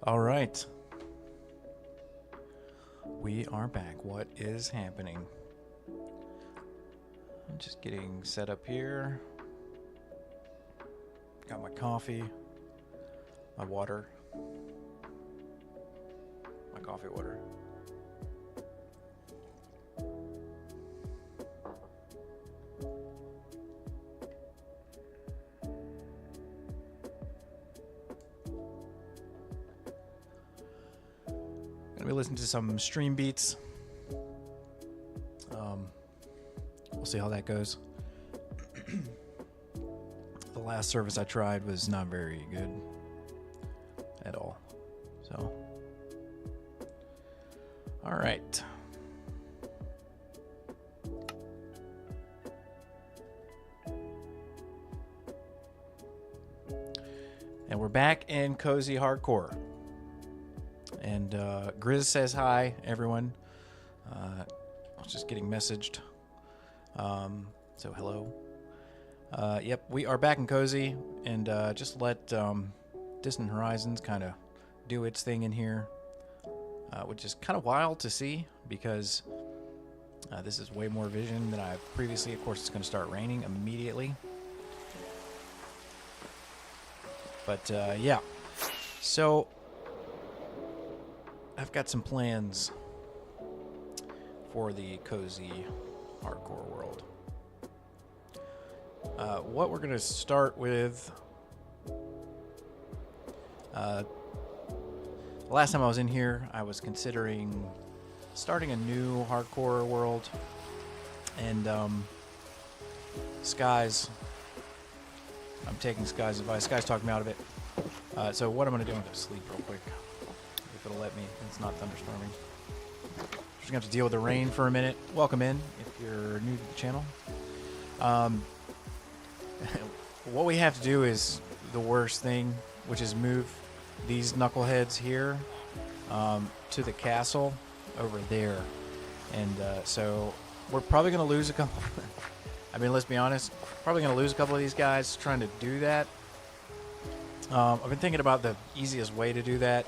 All right. We are back. What is happening? I'm just getting set up here. Got my coffee, my water, my coffee water. Gonna be listening to some stream beats. We'll see how that goes. The last service I tried was not very good at all. So, all right. And we're back in Cozy Hardcore. And Grizz says hi, everyone. I was just getting messaged. So hello. Yep, we are back in Cozy, and just let Distant Horizons kind of do its thing in here, which is kind of wild to see because this is way more vision than I've previously. Of course, it's going to start raining immediately. But yeah, so I've got some plans for the Cozy Hardcore world. What we're going to start with, last time I was in here, I was considering starting a new hardcore world, and Sky's, I'm taking Sky's advice. Sky's talking me out of it. So what I'm going to do, I'm going to sleep real quick, if it'll let me. It's not thunderstorming. Just going to have to deal with the rain for a minute. Welcome in, if you're new to the channel. What we have to do is the worst thing, which is move these knuckleheads here to the castle over there. And so we're probably going to lose a couple. I mean, let's be honest, probably going to lose a couple of these guys trying to do that. I've been thinking about the easiest way to do that.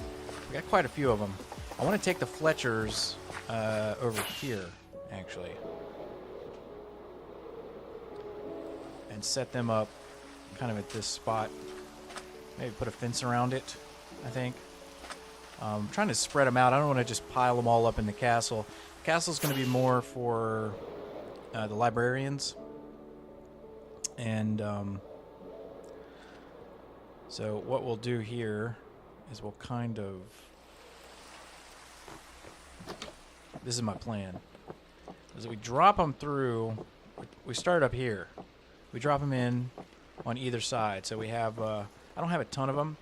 We got quite a few of them. I want to take the Fletchers over here, actually, and set them up kind of at this spot. Maybe put a fence around it, I think. I'm trying to spread them out. I don't want to just pile them all up in the castle. The castle's going to be more for the librarians. And so what we'll do here is we'll kind of... This is my plan. Is we drop them through... We start up here. We drop them in on either side. So we have... I don't have a ton of them.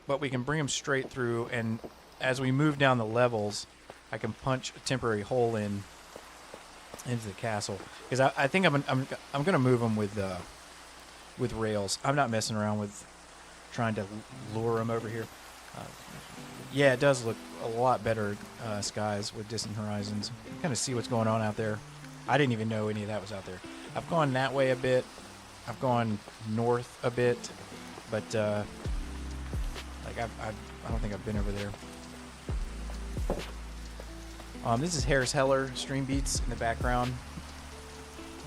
But we can bring them straight through, and as we move down the levels, I can punch a temporary hole in into the castle. Because I think I'm going to move them with rails. I'm not messing around with trying to lure them over here. Yeah, it does look a lot better, skies with Distant Horizons. Kind of see what's going on out there. I didn't even know any of that was out there. I've gone that way a bit. I've gone north a bit, but like I don't think I've been over there. This is Harris Heller stream beats in the background.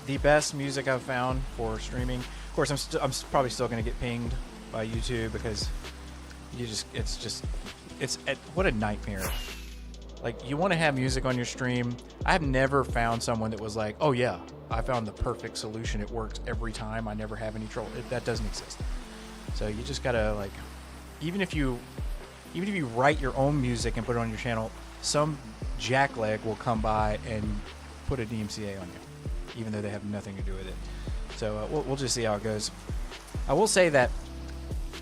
The best music I've found for streaming. Of course, I'm probably still going to get pinged by YouTube because what a nightmare. Like, you want to have music on your stream. I've never found someone that was like, oh yeah, I found the perfect solution. It works every time. I never have any trouble. That doesn't exist. So you just gotta, like, even if you write your own music and put it on your channel, some jackleg will come by and put a DMCA on you, even though they have nothing to do with it. So we'll just see how it goes. I will say that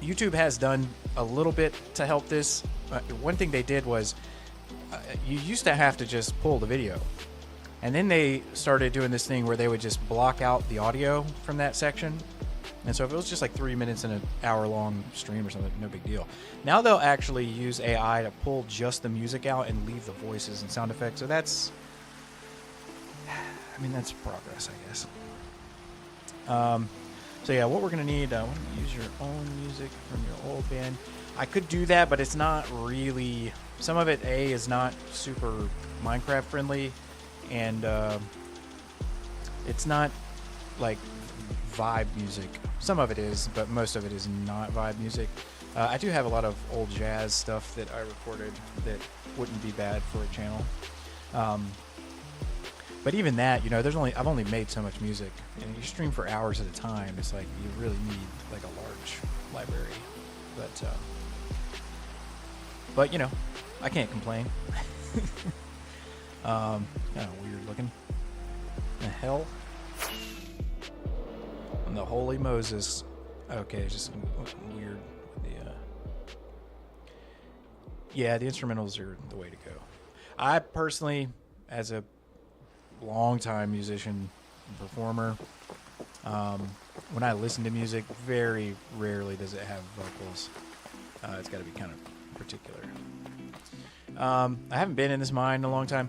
YouTube has done a little bit to help this. One thing they did was you used to have to just pull the video, and then they started doing this thing where they would just block out the audio from that section. And so if it was just like 3 minutes in an hour-long stream or something, no big deal. Now they'll actually use AI to pull just the music out and leave the voices and sound effects. So that's progress, I guess. So yeah, what we're gonna need, I want to use your own music from your old band. I could do that, but it's not really. Some of it, is not super Minecraft friendly, and it's not like vibe music. Some of it is, but most of it is not vibe music. I do have a lot of old jazz stuff that I recorded that wouldn't be bad for a channel. But even that, I've only made so much music, and you stream for hours at a time. It's like you really need like a large library. But I can't complain. Kind of weird looking. The hell? And the Holy Moses. Okay, it's just weird. The instrumentals are the way to go. I personally, as a long-time musician and performer, when I listen to music, very rarely does it have vocals. It's got to be kind of particular. I haven't been in this mine in a long time,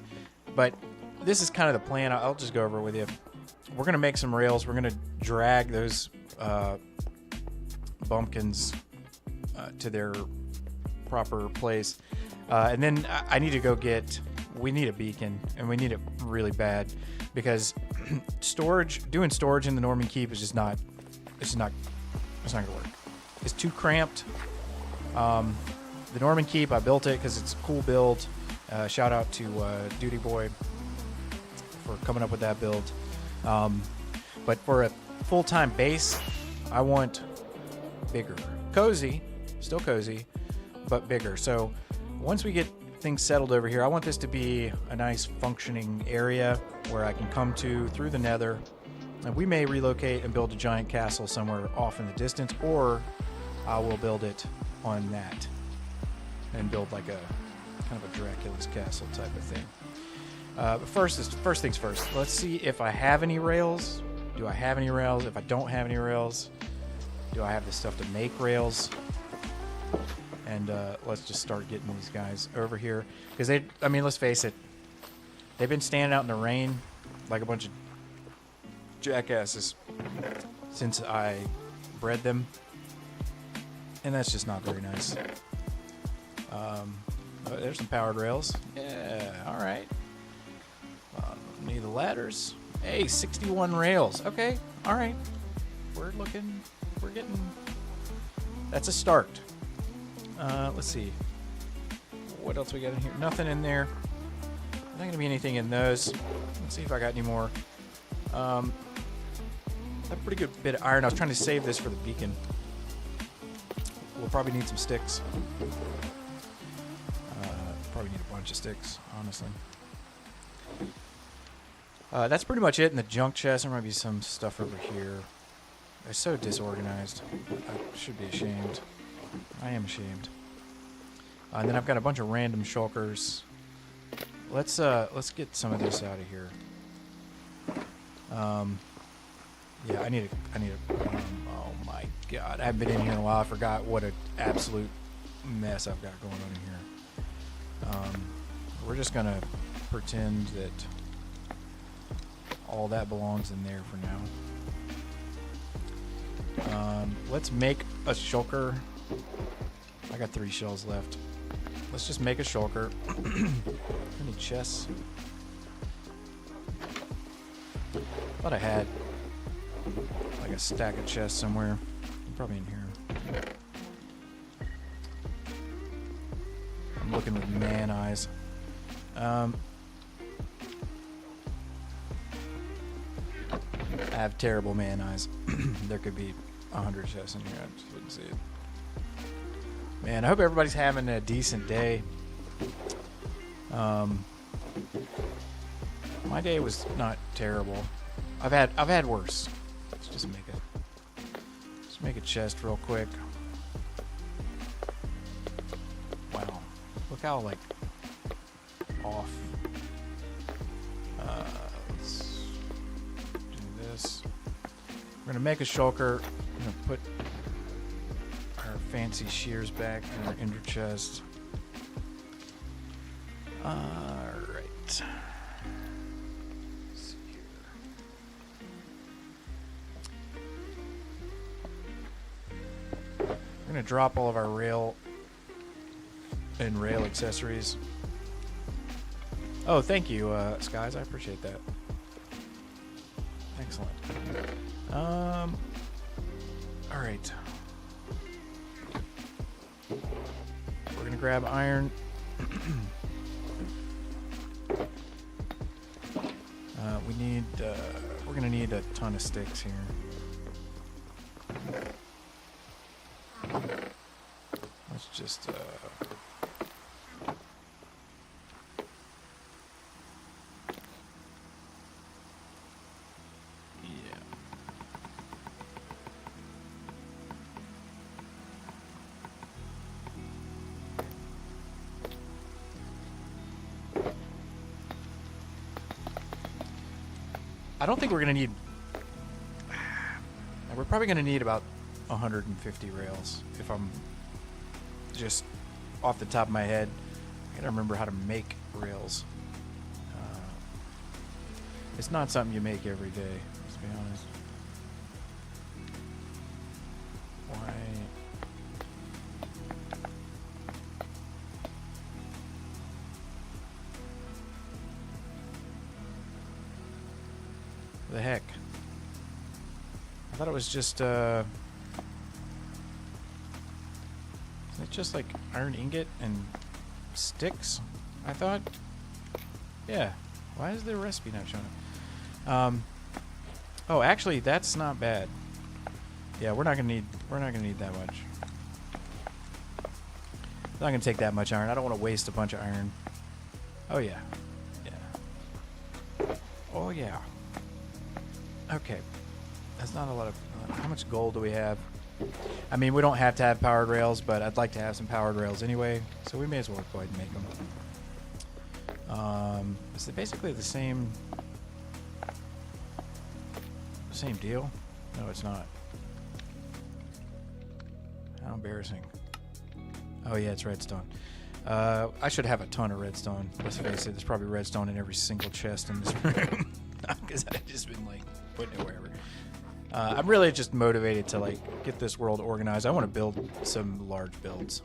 but this is kind of the plan. I'll just go over it with you. We're going to make some rails. We're going to drag those bumpkins to their proper place. And then I need to go we need a beacon, and we need it really bad, because doing storage in the Norman Keep is not going to work. It's too cramped. The Norman Keep, I built it because it's a cool build. Shout out to Duty Boy for coming up with that build. But for a full-time base, I want bigger. Cozy, still cozy, but bigger. So once we get things settled over here, I want this to be a nice functioning area where I can come to through the nether. And we may relocate and build a giant castle somewhere off in the distance, or I will build it on that and build like a kind of a Dracula's castle type of thing. But first things first. Let's see if I have any rails. Do I have any rails? If I don't have any rails, do I have the stuff to make rails? And let's just start getting these guys over here, because let's face it, they've been standing out in the rain like a bunch of jackasses since I bred them, and that's just not very nice. There's some powered rails. Yeah, all right. Need the ladders. Hey, 61 rails. Okay, all right. We're getting. That's a start. Let's see. What else we got in here? Nothing in there. Not going to be anything in those. Let's see if I got any more. A pretty good bit of iron. I was trying to save this for the beacon. We'll probably need some sticks. Probably need a bunch of sticks, honestly. That's pretty much it in the junk chest. There might be some stuff over here. They're so disorganized. I should be ashamed. I am ashamed. And then I've got a bunch of random shulkers. Let's get some of this out of here. Yeah, I need a. Oh my God, I haven't been in here in a while. I forgot what an absolute mess I've got going on in here. We're just gonna pretend that all that belongs in there for now. Let's make a shulker. I got 3 shells left. Let's just make a shulker. Any chests? Thought I had like a stack of chests somewhere. Probably in here. I'm looking with man eyes. I have terrible man eyes. There could be 100 chests in here. I just wouldn't see it. Man, I hope everybody's having a decent day. My day was not terrible. I've had worse. Let's just make a chest real quick. Wow, look how like off. Let's do this. We're gonna make a shulker. I'm gonna put our fancy shears back in our ender chest. Alright. See here. We're gonna drop all of our rail and rail accessories. Oh, thank you, Skies. I appreciate that. Excellent. All right. We're gonna grab iron. We're gonna need a ton of sticks here. Let's just, yeah. I don't think we're gonna need. We're probably gonna need about 150 rails if I'm just off the top of my head. I gotta remember how to make rails. It's not something you make every day, let's be honest. Why? What the heck? I thought it was just, isn't it just like iron ingot and sticks? I thought? Yeah. Why is the recipe not showing up? Oh, actually, that's not bad. Yeah, we're not gonna need that much. It's not gonna take that much iron. I don't want to waste a bunch of iron. Oh yeah. Yeah. Oh yeah. Okay. That's not a lot of... how much gold do we have? I mean, we don't have to have powered rails, but I'd like to have some powered rails anyway, so we may as well go ahead and make them. Is it basically the same deal? No, it's not. How embarrassing. Oh yeah, it's redstone. I should have a ton of redstone. Let's face it, there's probably redstone in every single chest in this room. Because I've just been like putting it wherever. I'm really just motivated to like get this world organized. I want to build some large builds.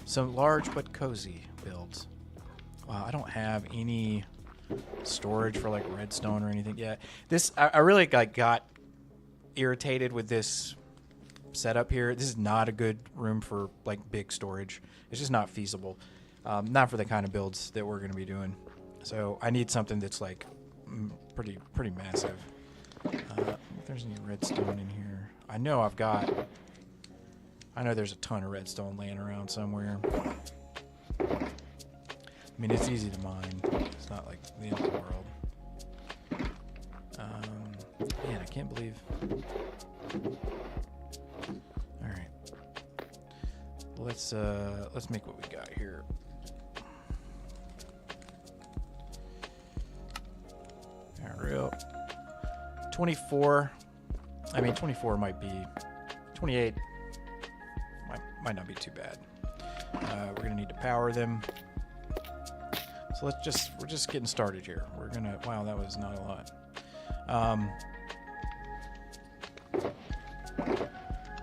Some large but cozy builds. Wow, I don't have any storage for like redstone or anything yet. I really like got irritated with this setup here. This is not a good room for like big storage. It's just not feasible. Not for the kind of builds that we're going to be doing. So I need something that's like pretty massive. If there's any redstone in here, I know there's a ton of redstone laying around somewhere. I mean, it's easy to mine. It's not like the end of the world. Man, I can't believe. All right, let's make what we got here. All right, real 24. I mean, 24 might be 28. Might not be too bad. We're gonna need to power them. So we're just getting started here. Wow, that was not a lot.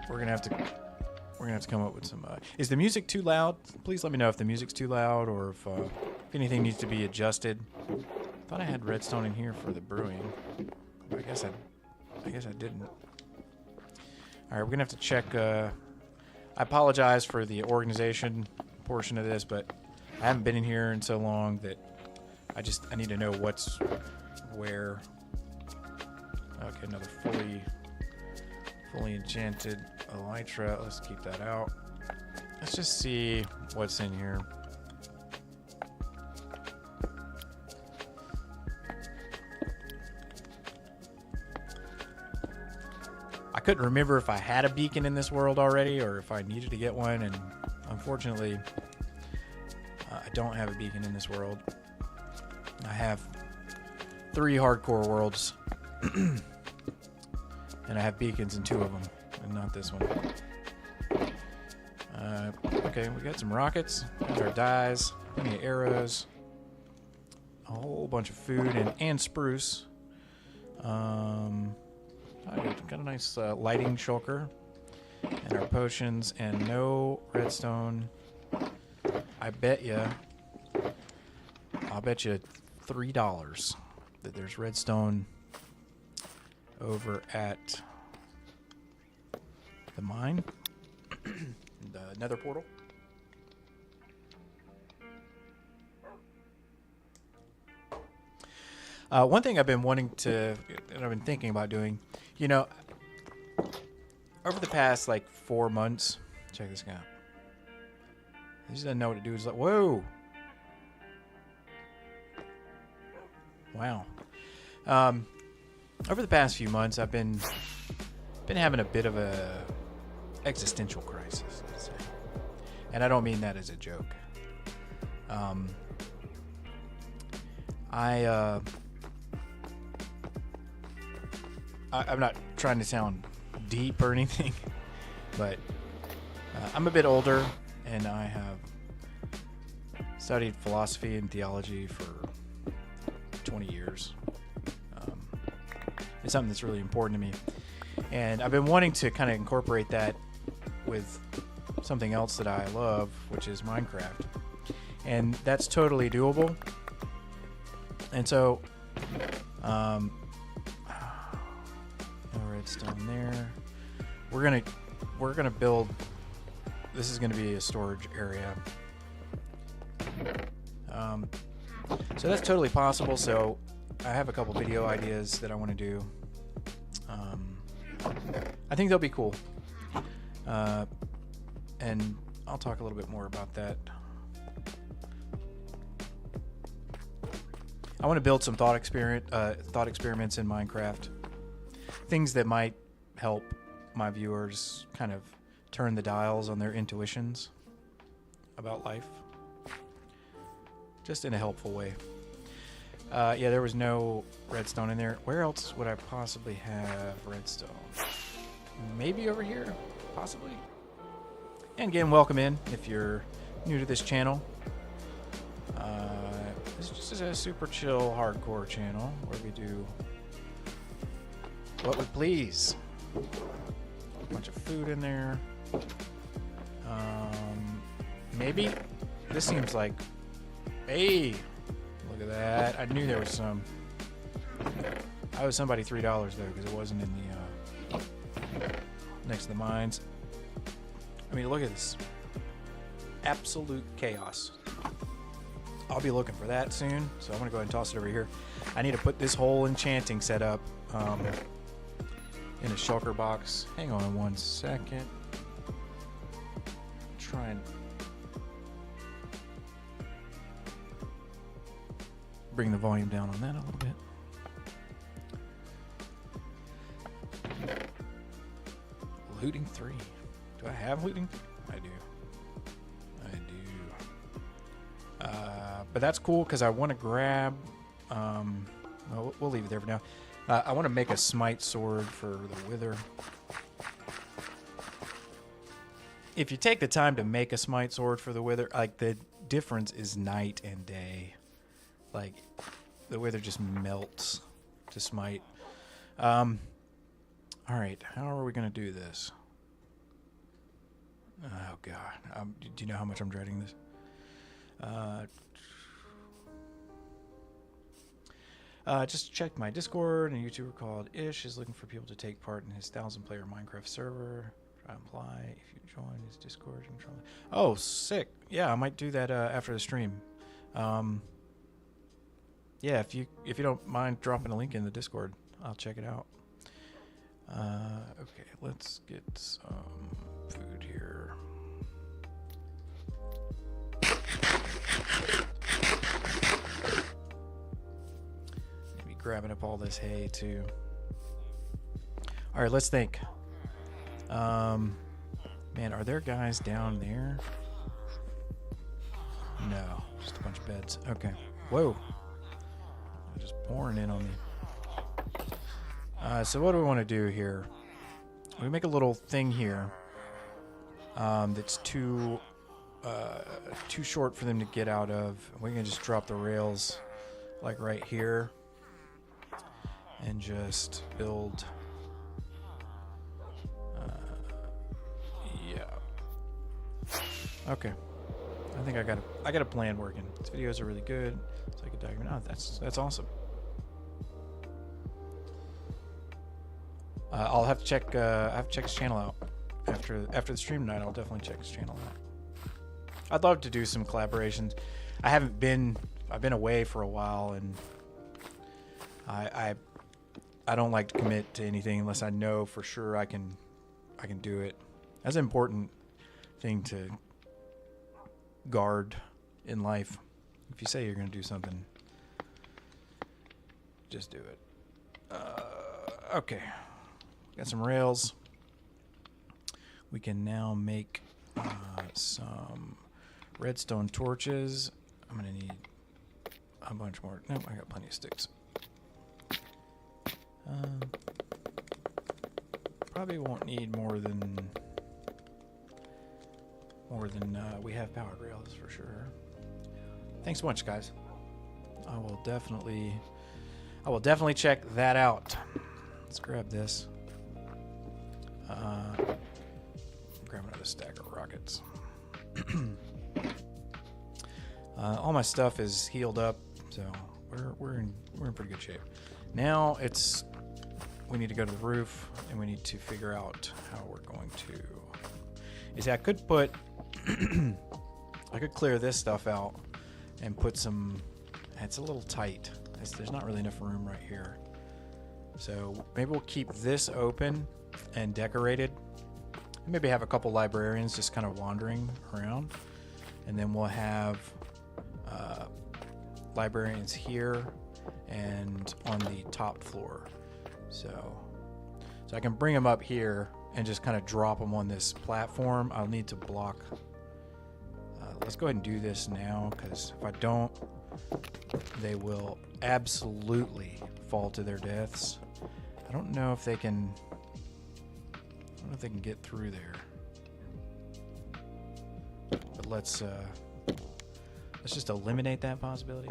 We're gonna have to come up with some. Is the music too loud? Please let me know if the music's too loud or if anything needs to be adjusted. I thought I had redstone in here for the brewing. I guess I didn't. All right, we're gonna have to check. I apologize for the organization portion of this, but I haven't been in here in so long that I need to know what's where. Okay, another fully enchanted elytra. Let's keep that out. Let's just see what's in here. I couldn't remember if I had a beacon in this world already or if I needed to get one, and unfortunately I don't have a beacon in this world. I have 3 hardcore worlds and I have beacons in 2 of them and not this one. Okay, we got some rockets, got our dyes, plenty of arrows, a whole bunch of food and spruce. I got a nice lighting shulker. and our potions, and no redstone. I'll bet you $3 that there's redstone over at the mine, the nether portal. One thing I've been wanting to, and I've been thinking about doing, you know, over the past like 4 months, check this guy out. He just doesn't know what to do. He's like, whoa. Wow. Over the past few months, I've been having a bit of a existential crisis, let's say. And I don't mean that as a joke. I'm not trying to sound deep or anything, but I'm a bit older, and I have studied philosophy and theology for 20 years. It's something that's really important to me, and I've been wanting to kind of incorporate that with something else that I love, which is Minecraft, and that's totally doable. And so no redstone there. We're gonna build, this is gonna be a storage area. So that's totally possible. So I have a couple video ideas that I want to do. I think they'll be cool, and I'll talk a little bit more about that. I want to build some thought experiments in Minecraft, things that might help my viewers kind of turn the dials on their intuitions about life, just in a helpful way. Yeah, there was no redstone in there. Where else would I possibly have redstone? Maybe over here, possibly. And again, welcome in if you're new to this channel. This is just a super chill, hardcore channel where we do what we please. A bunch of food in there. Maybe this seems like, hey, look at that. I knew there was some. I owe somebody $3 though because it wasn't in the next to the mines. I mean, look at this. Absolute chaos. I'll be looking for that soon, so I'm gonna go ahead and toss it over here. I need to put this whole enchanting setup in a shulker box. Hang on 1 second. Try and bring the volume down on that a little bit. Looting 3. Do I have looting? I do. But that's cool because I want to grab. Well, we'll leave it there for now. I want to make a smite sword for the wither. If you take the time to make a smite sword for the wither, like the difference is night and day. Like the wither just melts to smite. All right, how are we gonna do this? Oh God, do you know how much I'm dreading this? Just checked my Discord, and a YouTuber called Ish is looking for people to take part in his 1,000-player Minecraft server. Try and apply. If you join his Discord, you can try. Oh, sick! Yeah, I might do that after the stream. Yeah, if you don't mind dropping a link in the Discord, I'll check it out. Okay, let's get some food here. Maybe grabbing up all this hay too. All right, let's think. Man, are there guys down there? No, just a bunch of beds. Okay. Whoa. They're just pouring in on me. So what do we want to do here? We make a little thing here that's too short for them to get out of. We can just drop the rails like right here and just build Okay. I think I got a plan working. These videos are really good, so I can document. Oh, that's awesome. I'll have to check. I have to check his channel out after the stream tonight. I'll definitely check his channel out. I'd love to do some collaborations. I've been away for a while, and I don't like to commit to anything unless I know for sure I can do it. That's an important thing to guard in life. If you say you're going to do something, just do it. Okay, got some rails. We can now make some redstone torches. I'm going to need a bunch more. Nope, I got plenty of sticks. Probably won't need more than we have powered rails for sure. Thanks so much, guys. I will definitely check that out. Let's grab this. Grab another stack of rockets. All my stuff is healed up, so we're in pretty good shape. Now we need to go to the roof and we need to figure out how we're going to. You see, I could put I could clear this stuff out and put some. It's a little tight. There's not really enough room right here. So maybe we'll keep this open and decorated. Maybe have a couple librarians just kind of wandering around, and then we'll have librarians here and on the top floor. So I can bring them up here and just kind of drop them on this platform. I'll need to block. Let's go ahead and do this now, because if I don't, they will absolutely fall to their deaths. I don't know if they can. I don't know if they can get through there. But let's just eliminate that possibility.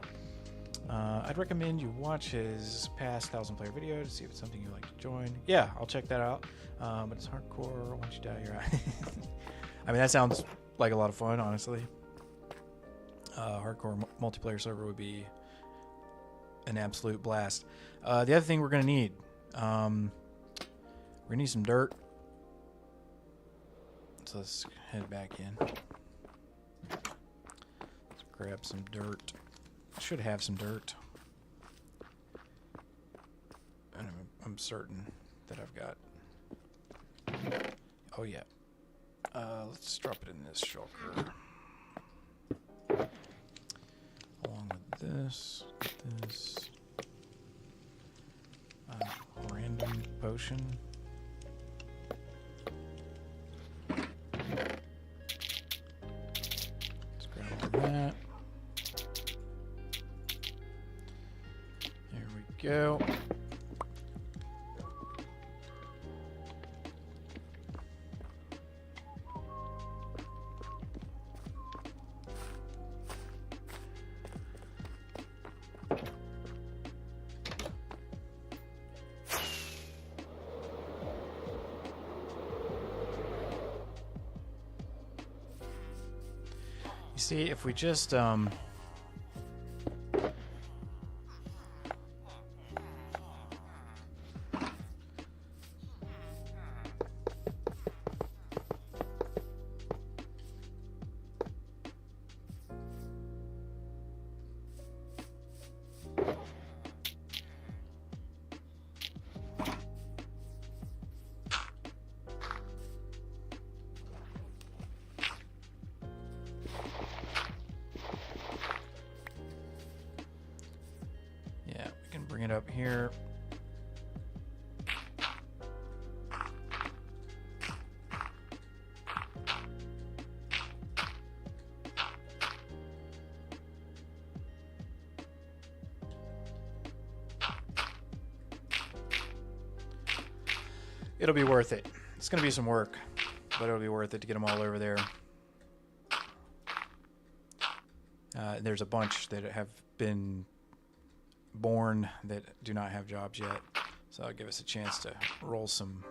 I'd recommend you watch his past 1,000-player video to see if it's something you'd like to join. Yeah, I'll check that out. But it's hardcore. Once you die, you're out. I mean, that sounds like a lot of fun, honestly. Hardcore multiplayer server would be an absolute blast. The other thing we're going to need, we're going to need some dirt. So let's head back in. Let's grab some dirt. Should have some dirt. And I'm certain that I've got. Oh yeah. Let's drop it in this shulker. Along with this, random potion. Let's grab all that. There we go. See, if we just bring it up here. It'll be worth it. It's going to be some work, but it'll be worth it to get them all over there. There's a bunch that have been born that do not have jobs yet, so it'll give us a chance to roll some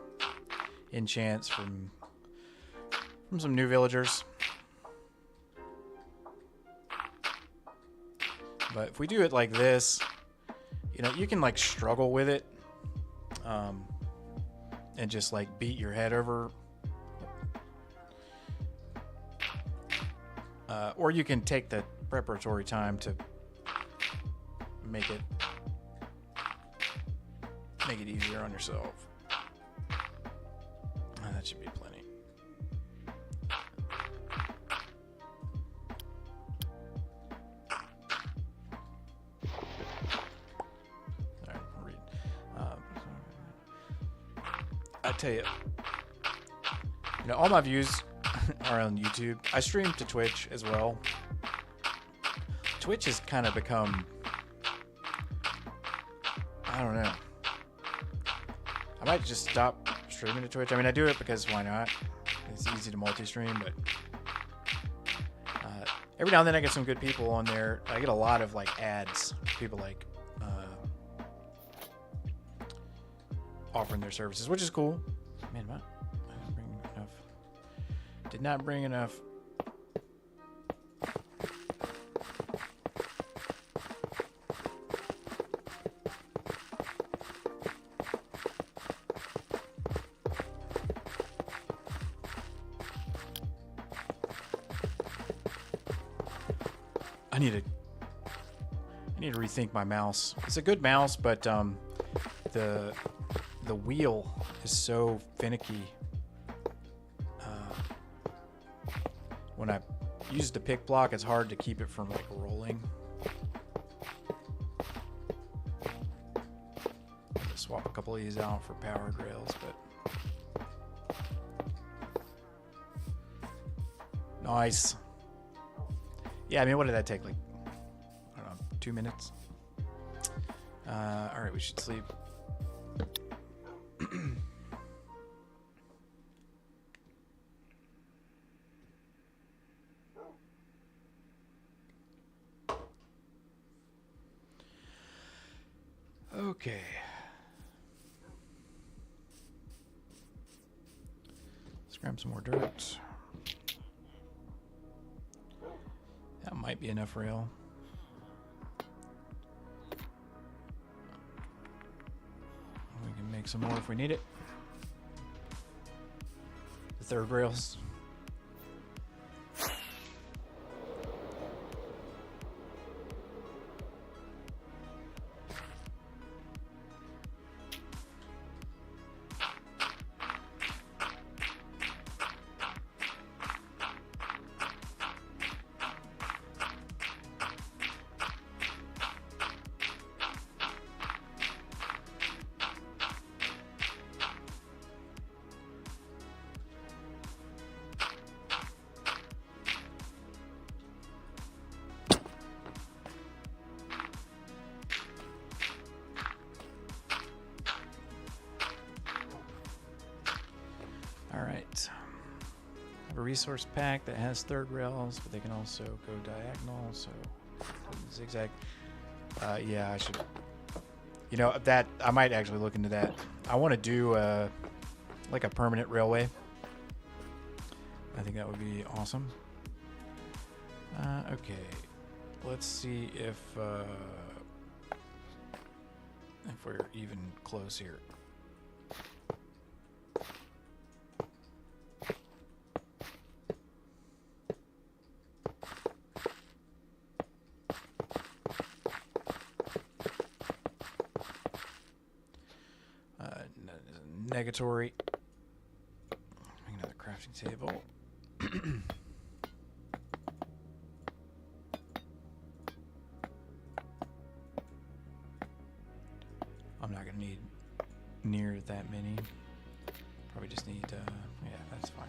enchants from some new villagers. But if we do it like this, you know, you can like struggle with it, and just like beat your head over. Or you can take the preparatory time to make it easier on yourself. That should be plenty. All right, I'll read. I tell you, all my views are on YouTube. I stream to Twitch as well. Twitch has kind of become, I don't know. I might just stop streaming to Twitch. I mean, I do it because why not? It's easy to multi-stream, but every now and then I get some good people on there. I get a lot of like ads, people like offering their services, which is cool. Man, what? I didn't bring enough. Did not bring enough. I need to rethink my mouse. It's a good mouse, but the wheel is so finicky. When I use the pick block, it's hard to keep it from like rolling. I'll swap a couple of these out for powered rails, but nice. Yeah, I mean, what did that take? Like, I don't know, 2 minutes? All right, we should sleep. Okay. Let's grab some more dirt. That might be enough rail. We can make some more if we need it. The third rails. Resource pack that has third rails, but they can also go diagonal, so zigzag. Yeah, I should, that I might actually look into that. I want to do like a permanent railway. I think that would be awesome. Okay, let's see if we're even close here. Negatory. Make another crafting table. I'm not gonna need near that many. Probably just need, yeah, that's fine.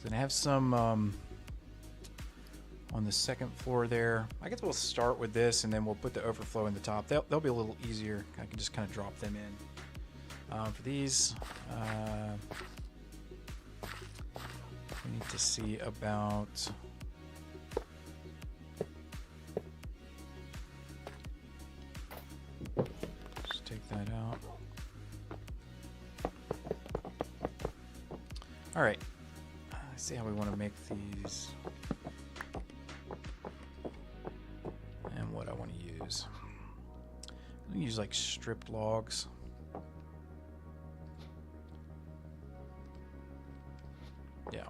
So I have some on the second floor there. I guess we'll start with this and then we'll put the overflow in the top. They'll be a little easier. I can just kind of drop them in. For these, we need to see about All right. Let's see how we want to make these and what I want to use. I'm going to use like stripped logs. Yeah.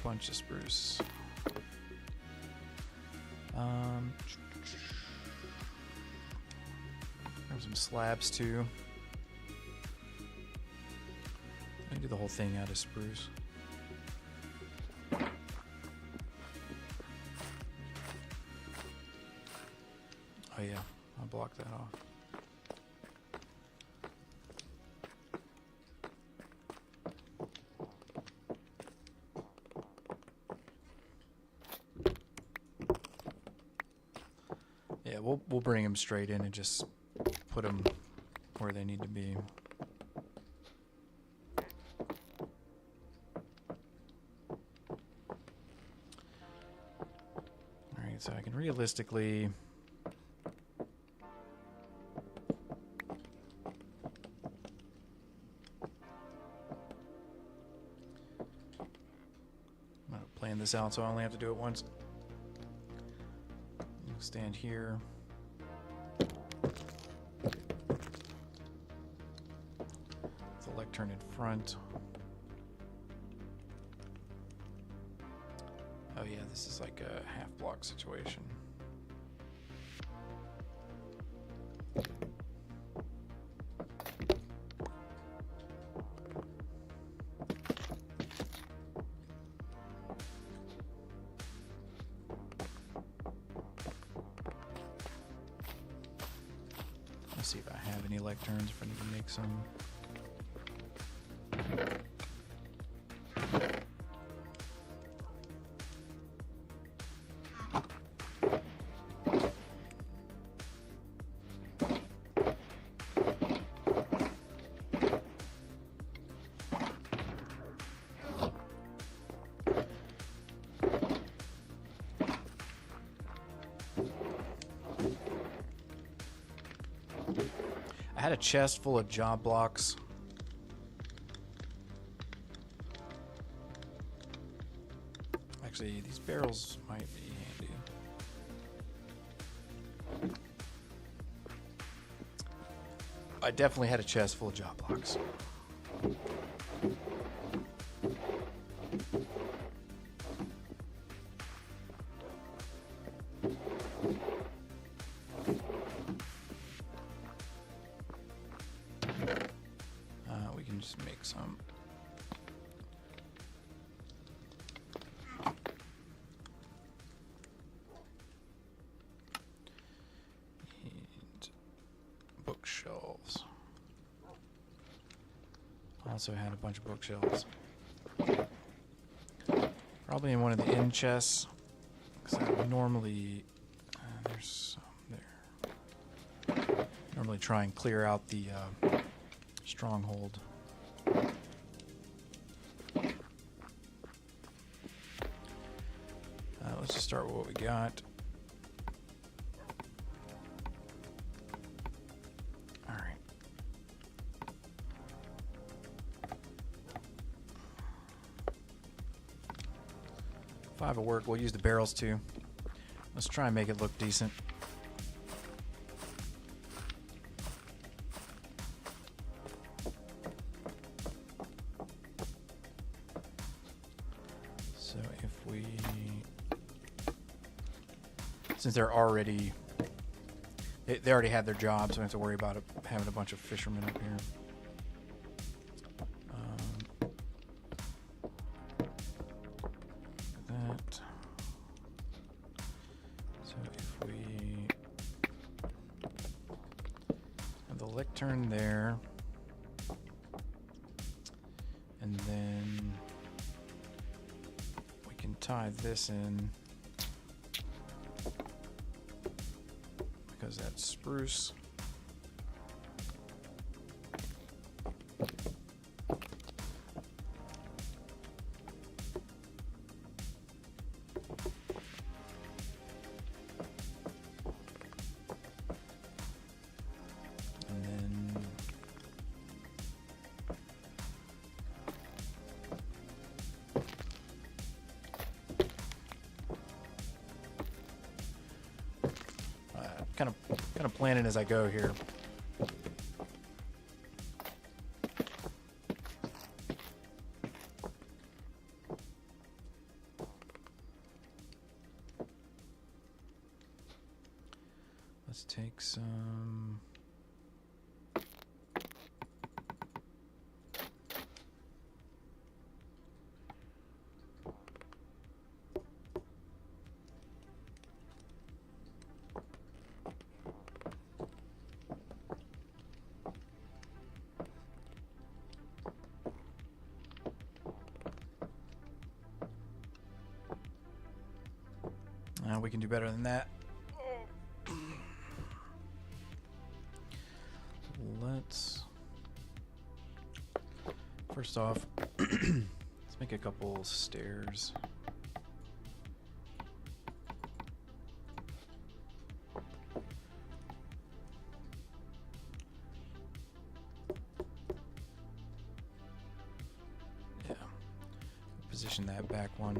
Bunch of spruce. There's some slabs too. I can do the whole thing out of spruce. Oh yeah, I'll block that off. Yeah, we'll bring them straight in and just put them where they need to be. All right, so I can realistically I'm gonna plan this out so I only have to do it once. Stand here. The lectern in front. Oh yeah, this is like a half block situation. Let's see if I have any lecterns, if I need to make some. I had a chest full of job blocks. Actually, these barrels might be handy. I definitely had a chest full of job blocks. We can just make some. And bookshelves. Also had a bunch of bookshelves. Probably in one of the end chests. Because I would normally. There's some there. Normally try and clear out the stronghold. Let's just start with what we got. All right. 5 will work. We'll use the barrels too. Let's try and make it look decent. So if we, since they're already, they already have their jobs, so we don't have to worry about it, having a bunch of fishermen up here. That. So if we have the lectern there, and then we can tie this in because that's spruce. kind of planning as I go here. Let's take some. We can do better than that. Let's first off, let's make a couple stairs. Yeah, position that back one.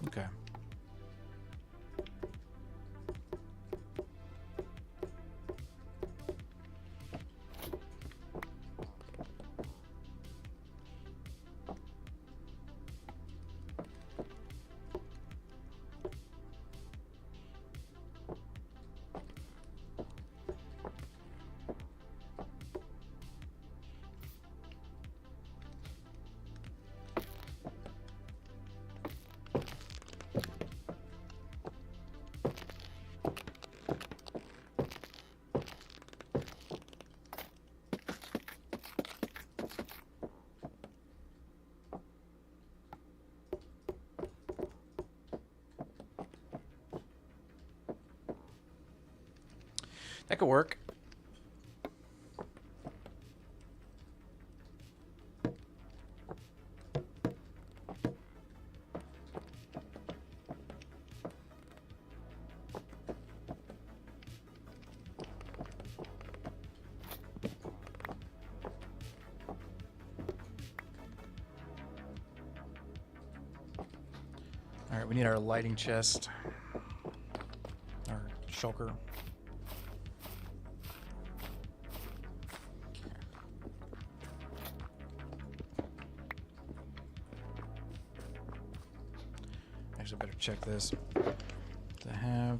Okay. That could work. All right, we need our lighting chest, our shulker. Actually, I better check this to have.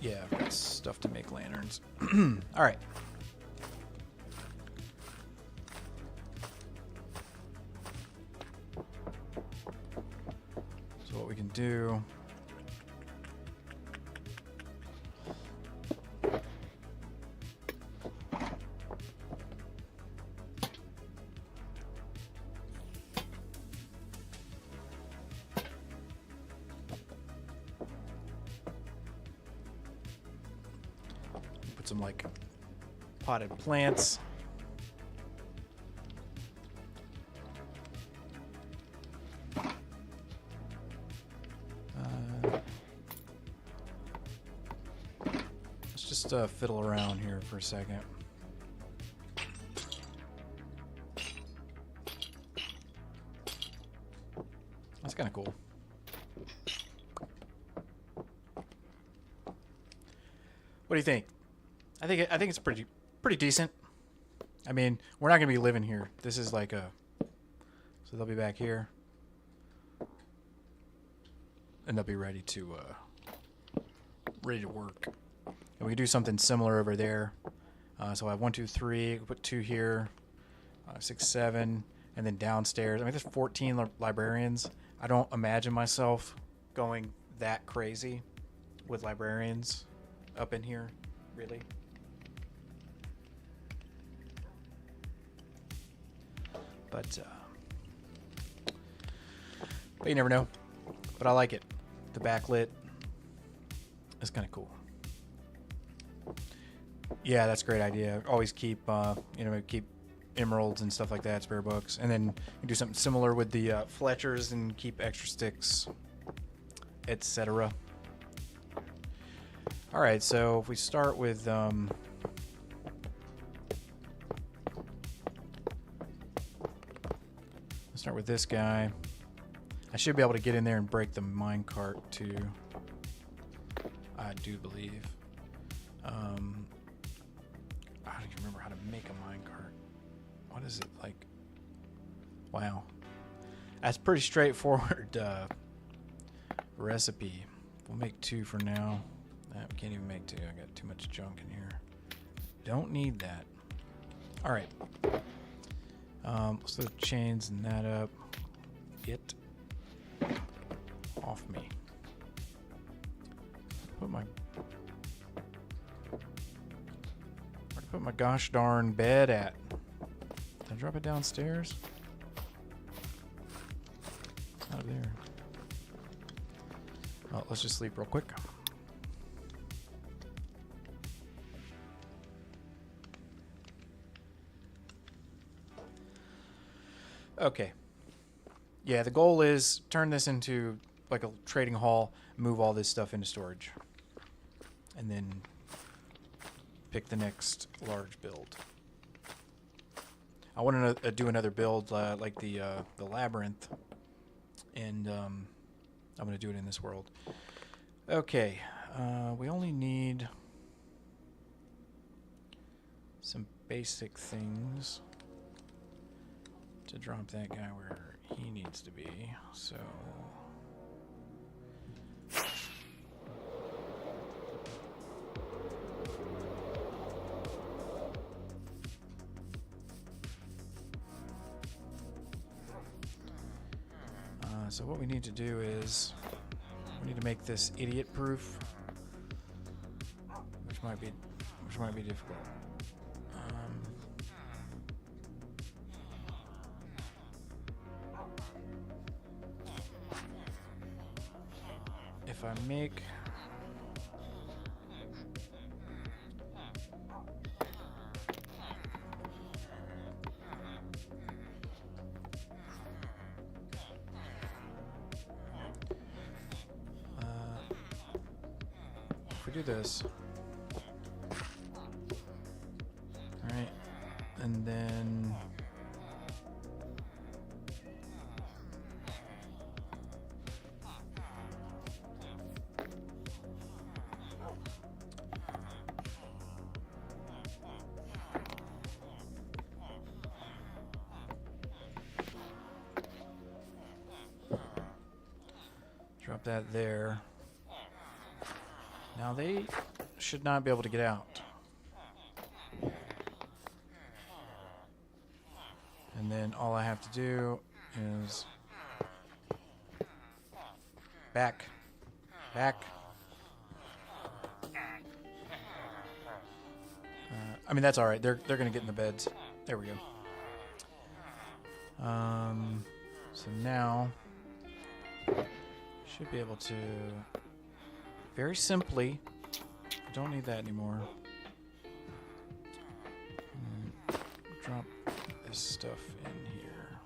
Yeah, I've got stuff to make lanterns. All right. So what we can do. Some like potted plants. Let's just fiddle around here for a second. That's kind of cool. What do you think? I think it's pretty decent. I mean, we're not gonna be living here. This is like a, so they'll be back here, and they'll be ready to work. And we can do something similar over there. So I have 1, 2, 3. Put 2 here, 6, 7, and then downstairs. I mean, there's 14 librarians. I don't imagine myself going that crazy with librarians up in here, really. But you never know. But I like it. The backlit is kind of cool. Yeah, that's a great idea. Always keep, keep emeralds and stuff like that, spare books. And then you do something similar with the Fletchers and keep extra sticks, etc. Alright, so if we start with... let's start with this guy. I should be able to get in there and break the minecart too. I do believe. I don't even remember how to make a minecart. What is it like? Wow. That's pretty straightforward recipe. We'll make 2 for now. We can't even make 2. I got too much junk in here. Don't need that. Alright. Let's throw chains and that up. Get off me. Where'd I put my gosh darn bed at? Did I drop it downstairs? It's not there. Well, let's just sleep real quick. Okay. Yeah, the goal is turn this into like a trading hall, move all this stuff into storage, and then pick the next large build. I want to do another build like the labyrinth, and I'm going to do it in this world. Okay, we only need some basic things to drop that guy where he needs to be, so... So what we need to do is we need to make this idiot proof, which might be difficult. If I make do this, all right, and then drop that there. Now they should not be able to get out. And then all I have to do is back. I mean, that's all right. They're gonna get in the beds. There we go. So now should be able to very simply. Don't need that anymore. Drop this stuff in here.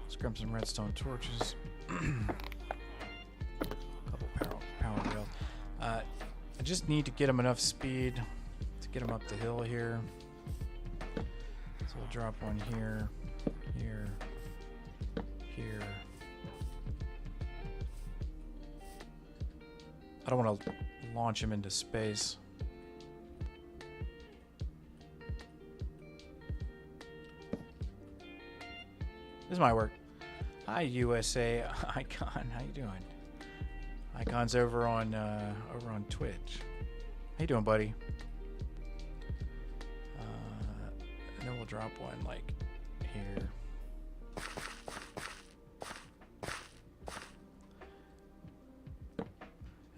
Let's grab some redstone torches. Couple power rails. I just need to get them enough speed to get them up the hill here. So we'll drop one here, here, here. I don't want to launch him into space. This might work. Hi, USA Icon. How you doing? Icon's over on Twitch. How you doing, buddy? And then we'll drop one like here.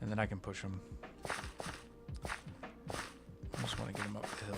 And then I can push him. I just want to get him up the hill.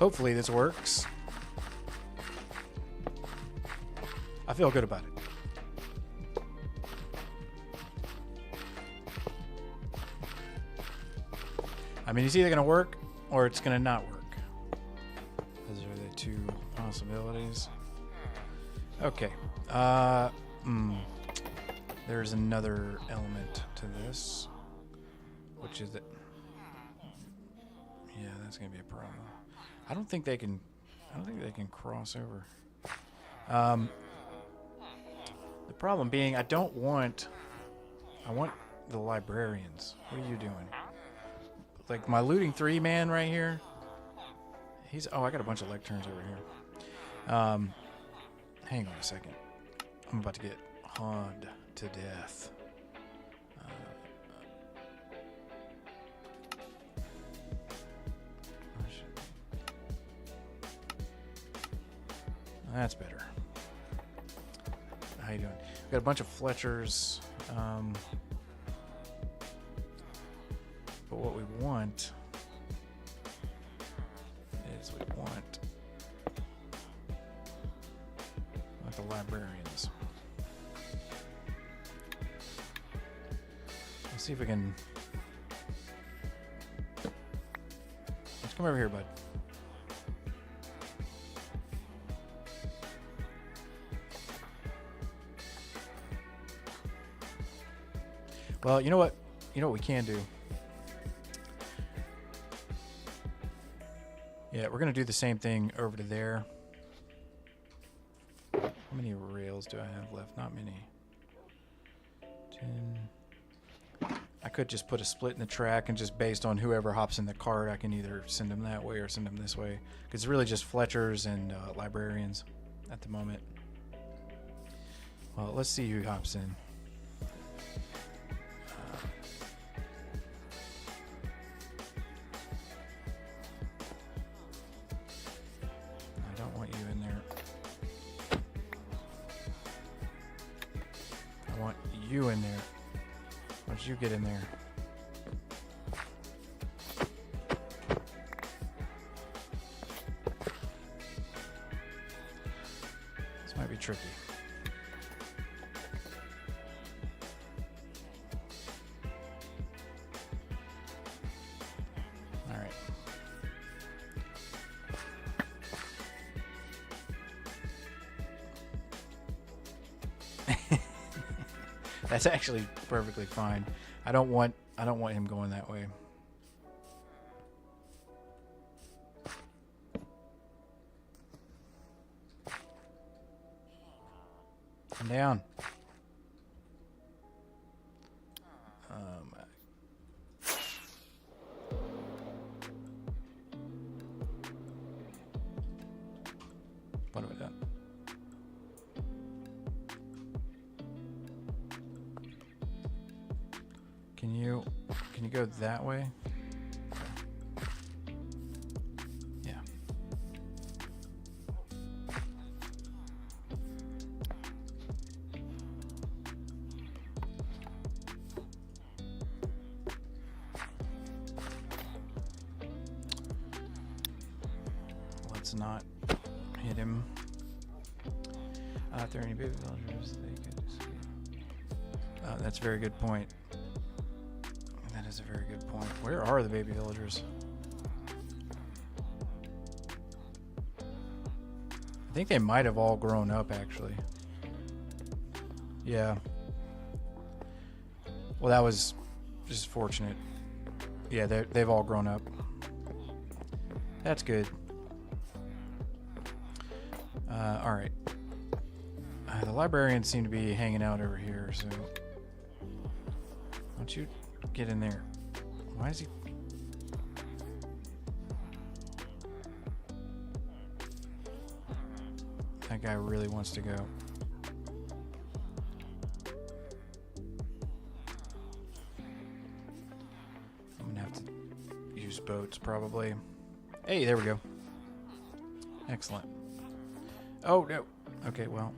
Hopefully this works. I feel good about it. I mean, it's either going to work or it's going to not work. Those are the two possibilities. Okay. There's another element to this, which is that. Yeah, that's going to be a problem. I don't think they can cross over. The problem being, I want the librarians. What are you doing? Like my looting 3 man right here. I got a bunch of lecterns over here. Hang on a second. I'm about to get hawned to death. That's better. How you doing? We got a bunch of Fletchers. But what we want is the librarians. Let's see if we can. Let's come over here, bud. Well, you know what? You know what we can do? Yeah, we're going to do the same thing over to there. How many rails do I have left? Not many. 10. I could just put a split in the track, and just based on whoever hops in the cart, I can either send them that way or send them this way. Because it's really just Fletchers and librarians at the moment. Well, let's see who hops in. You in there. Why don't you get in there? This might be tricky. All right. That's actually perfectly fine. I don't want him going that way. Come down. What have I done? Can you go that way? Okay. Yeah. Let's not hit him. If there are any baby villagers, they could escape. That's a very good point. That is a very good point. Where are the baby villagers? I think they might have all grown up, actually. Yeah. Well, that was just fortunate. Yeah, they've all grown up. That's good. All right. The librarians seem to be hanging out over here, so why don't you get in there? Why is he? That guy really wants to go. I'm gonna have to use boats probably. Hey, there we go. Excellent. Oh no. Okay, well,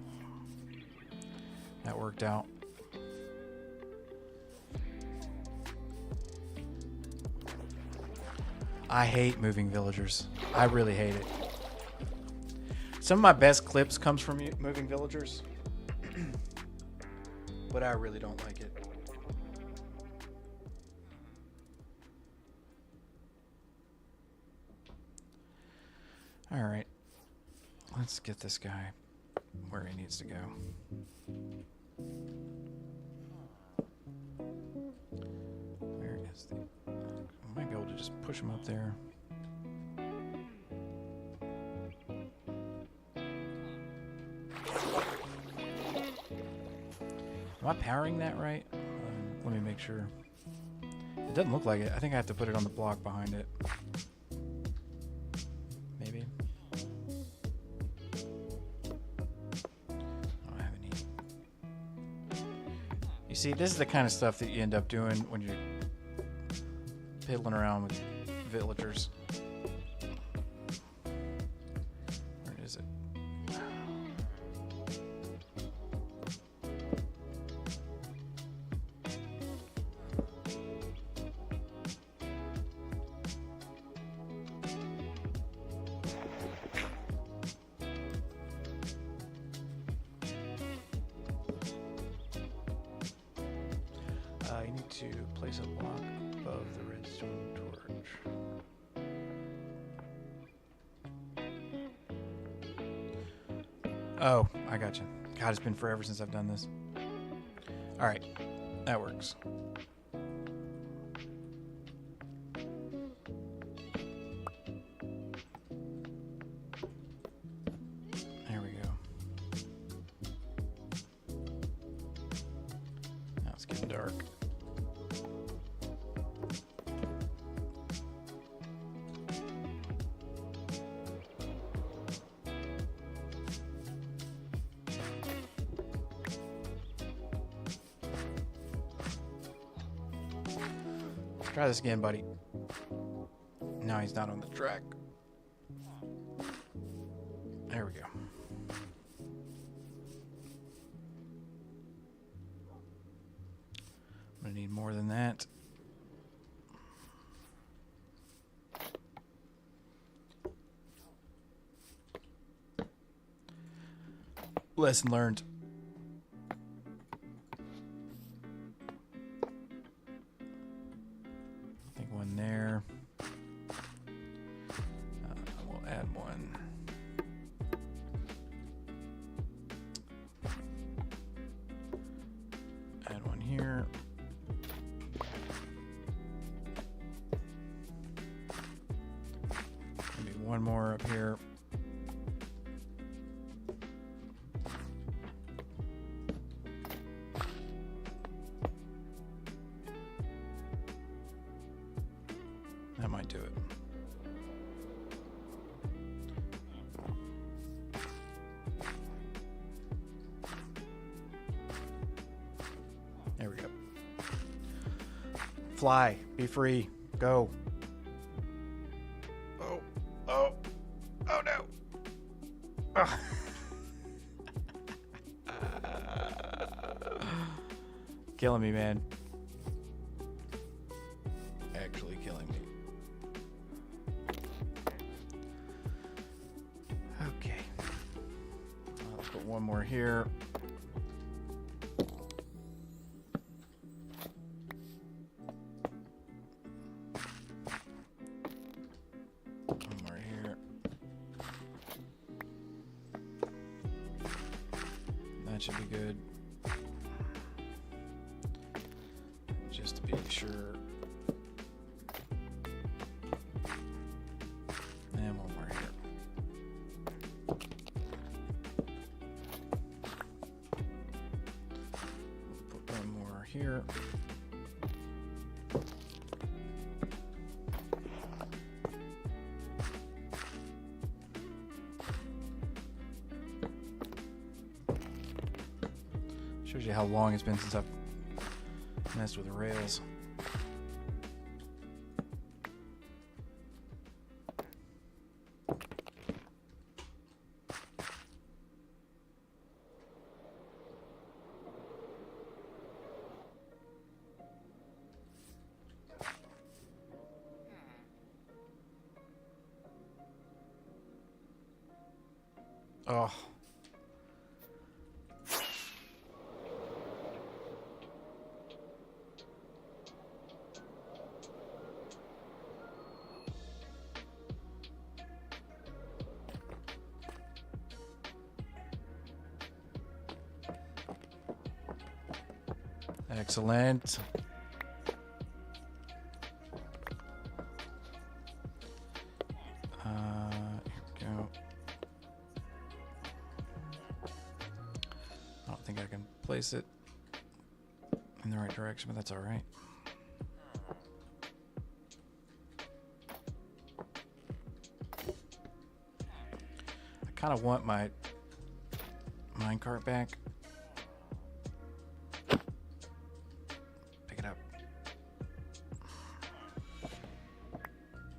that worked out. I hate moving villagers. I really hate it. Some of my best clips comes from moving villagers. But I really don't like it. Alright. Let's get this guy where he needs to go. Where is the... I might be able to just push him up there. Am I powering that right? Let me make sure. It doesn't look like it. I think I have to put it on the block behind it. Maybe. I don't have any. You see, this is the kind of stuff that you end up doing when you're piddling around with villagers. Where is it? You need to place a block above the redstone torch. Oh, I got you. God, it's been forever since I've done this. All right, that works. There we go. Now it's getting dark. Try this again, buddy. No, he's not on the track. There we go. I'm gonna need more than that. Lesson learned. One there. We'll add one. Add one here. Maybe one more up here. That might do it. There we go. Fly. Be free. Go. Oh. Oh. Oh no. Oh. Killing me, man. Actually killing me. Okay. I'll put one more here. One more here. That should be good. Just to be sure. And one more here. Put one more here. Shows you how long it's been since I've messed with the rails. Oh. Excellent. Here we go. I don't think I can place it in the right direction, but that's all right. I kind of want my minecart back. Pick it up.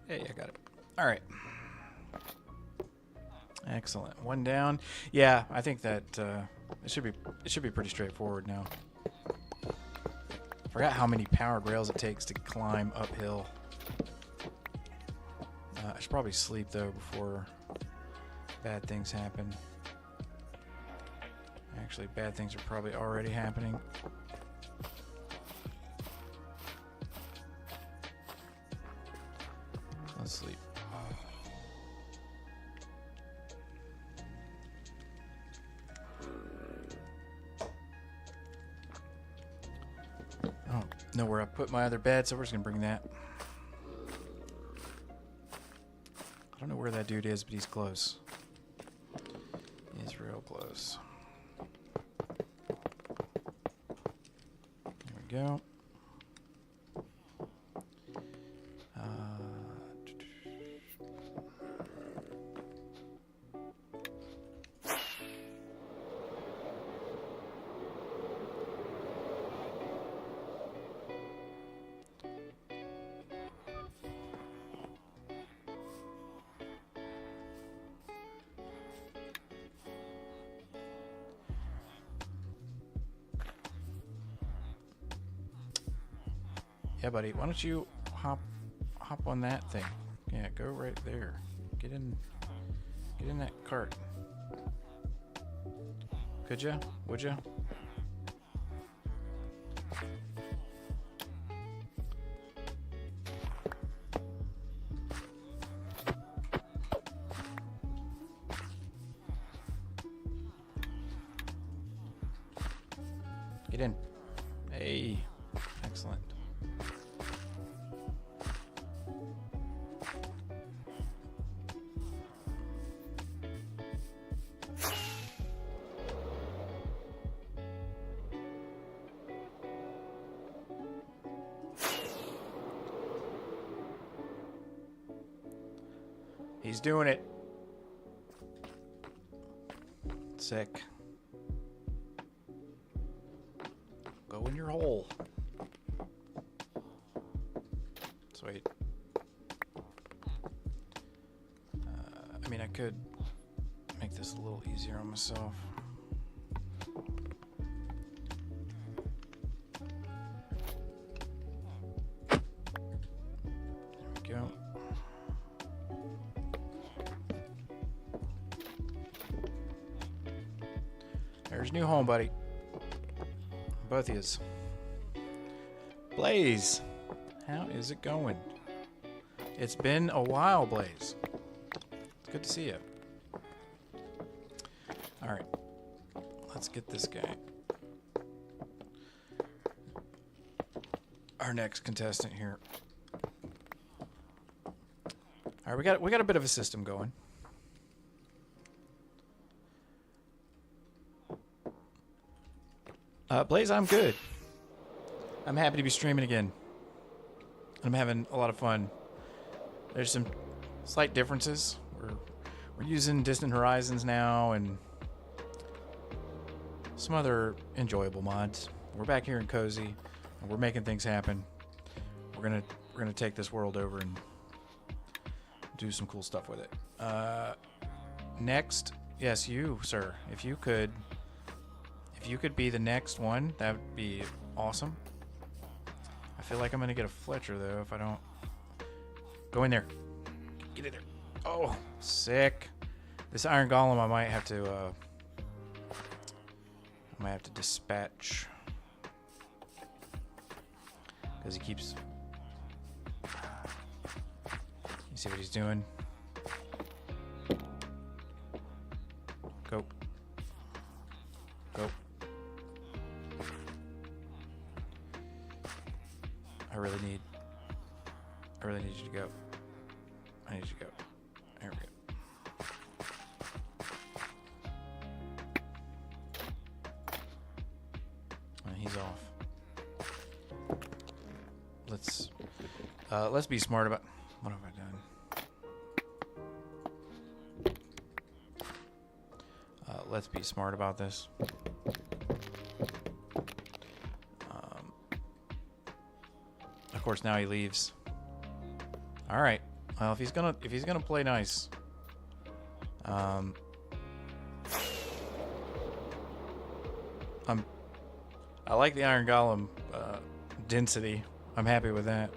Hey, I got it. All right. Excellent. One down. Yeah, I think that it should be pretty straightforward now. Forgot how many powered rails it takes to climb uphill. I should probably sleep though before bad things happen. Actually, bad things are probably already happening. Let's sleep. I don't know where I put my other bed, so we're just gonna bring that. I don't know where that dude is, but he's close. He's real close. There we go. Yeah, buddy. Why don't you hop on that thing? Yeah, go right there. Get in that cart. Could ya? Would ya? Get in. Hey, excellent. He's doing it. Sick. Go in your hole. Sweet. I mean, I could make this a little easier on myself. There we go. There's new home, buddy. Both of yous. Blaze, how is it going? It's been a while, Blaze. It's good to see you. All right, let's get this guy. Our next contestant here. All right, we got a bit of a system going. Blaze, I'm good. I'm happy to be streaming again. I'm having a lot of fun. There's some slight differences. We're using Distant Horizons now and some other enjoyable mods. We're back here in Chozy and we're making things happen. We're gonna take this world over and do some cool stuff with it. Next, yes, you, sir. If you could be the next one, that would be awesome. I feel like I'm gonna get a Fletcher though if I don't. Go in there. Get in there. Oh, sick. This iron golem, I might have to dispatch because he keeps. You see what he's doing? Go. Go. I really need you to go. I need you to go. There we go. He's off. Let's be smart about. What have I done? Let's be smart about this. Of course, now he leaves. All right. Well, if he's gonna play nice, I like the Iron Golem density. I'm happy with that.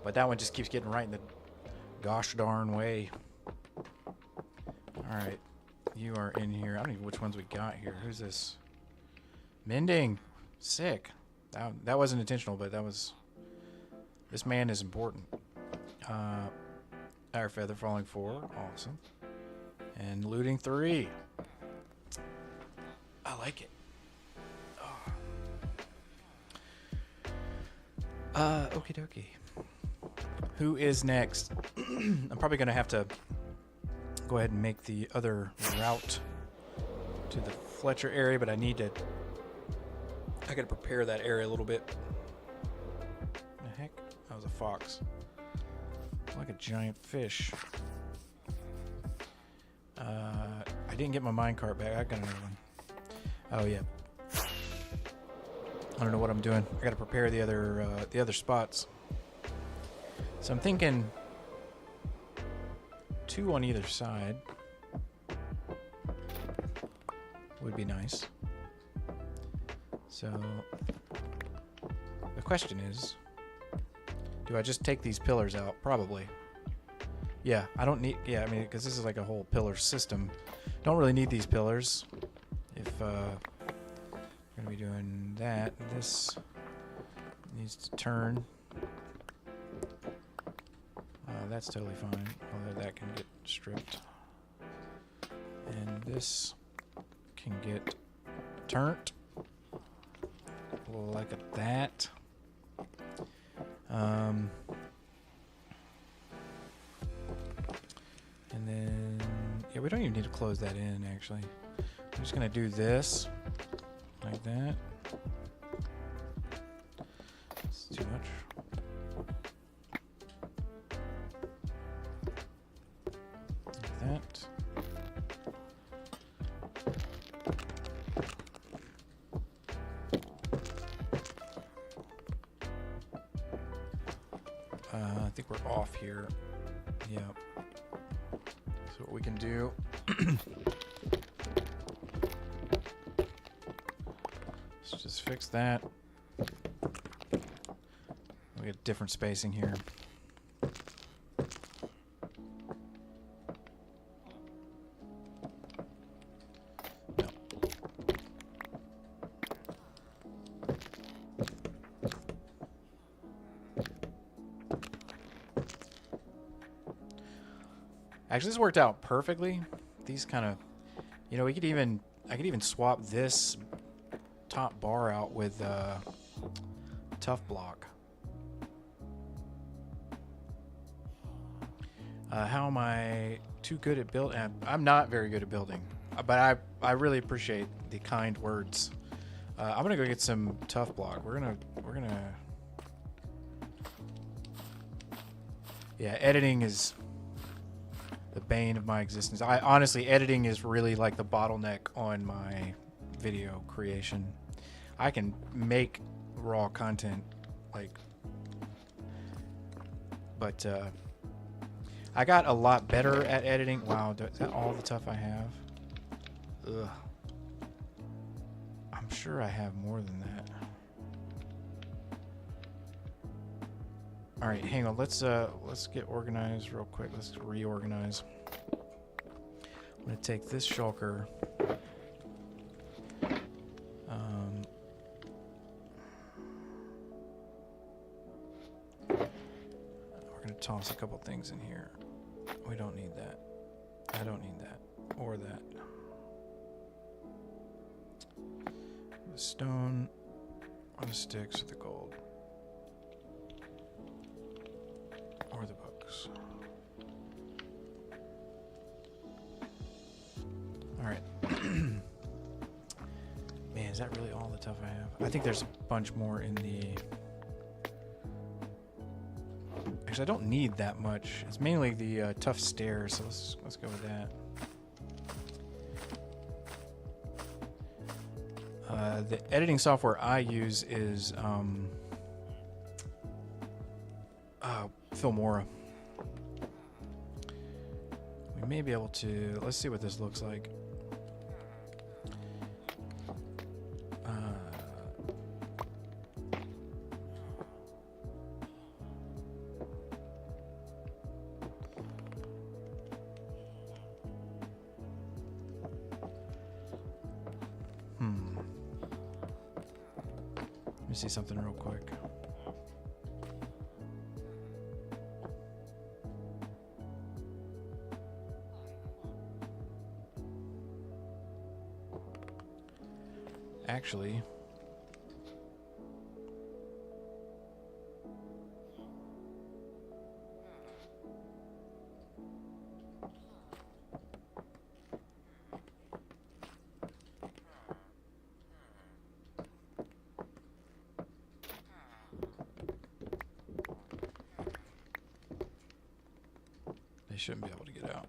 But that one just keeps getting right in the gosh darn way. All right, you are in here. I don't even know which ones we got here. Who's this? Mending. Sick. That wasn't intentional, but that was. This man is important. Our feather falling 4. Awesome. And looting 3. I like it. Okie dokie. Who is next? I'm probably going to have to go ahead and make the other route to the Fletcher area, but I got to prepare that area a little bit. The heck? That was a fox. Like a giant fish. I didn't get my minecart back. I got another one. Oh yeah. I don't know what I'm doing. I got to prepare the other spots. So I'm thinking 2 on either side would be nice. So the question is, do I just take these pillars out? Probably. Yeah, I don't need. Yeah, I mean, because this is like a whole pillar system. Don't really need these pillars. If we're gonna be doing that, this needs to turn. That's totally fine. Although that can get stripped, and this can get turned like that. And then, yeah, we don't even need to close that in, actually. I'm just going to do this, like that. It's too much. Like that. I think we're off here. Yeah. So what we can do. Let's just fix that. We get different spacing here. Actually, this worked out perfectly. These kind of, you know, I could even swap this top bar out with tough block. How am I too good at building? I'm not very good at building, but I really appreciate the kind words. I'm gonna go get some tough block. We're gonna. Yeah, editing is the bane of my existence. Honestly, editing is really like the bottleneck on my video creation. I can make raw content, but I got a lot better at editing. Wow, is that all the stuff I have? Ugh. I'm sure I have more than that. All right, hang on. Let's get organized real quick. Let's reorganize. going to take this shulker. We're going to toss a couple things in here. We don't need that. I don't need that. Or that. The stone or the sticks or the gold. Or the books. Alright. Man, is that really all the stuff I have? I think there's a bunch more in the... Actually, I don't need that much. It's mainly the tough stairs, so let's go with that. The editing software I use is Filmora. We may be able to... Let's see what this looks like. Let me see something real quick. Actually, they shouldn't be able to get out.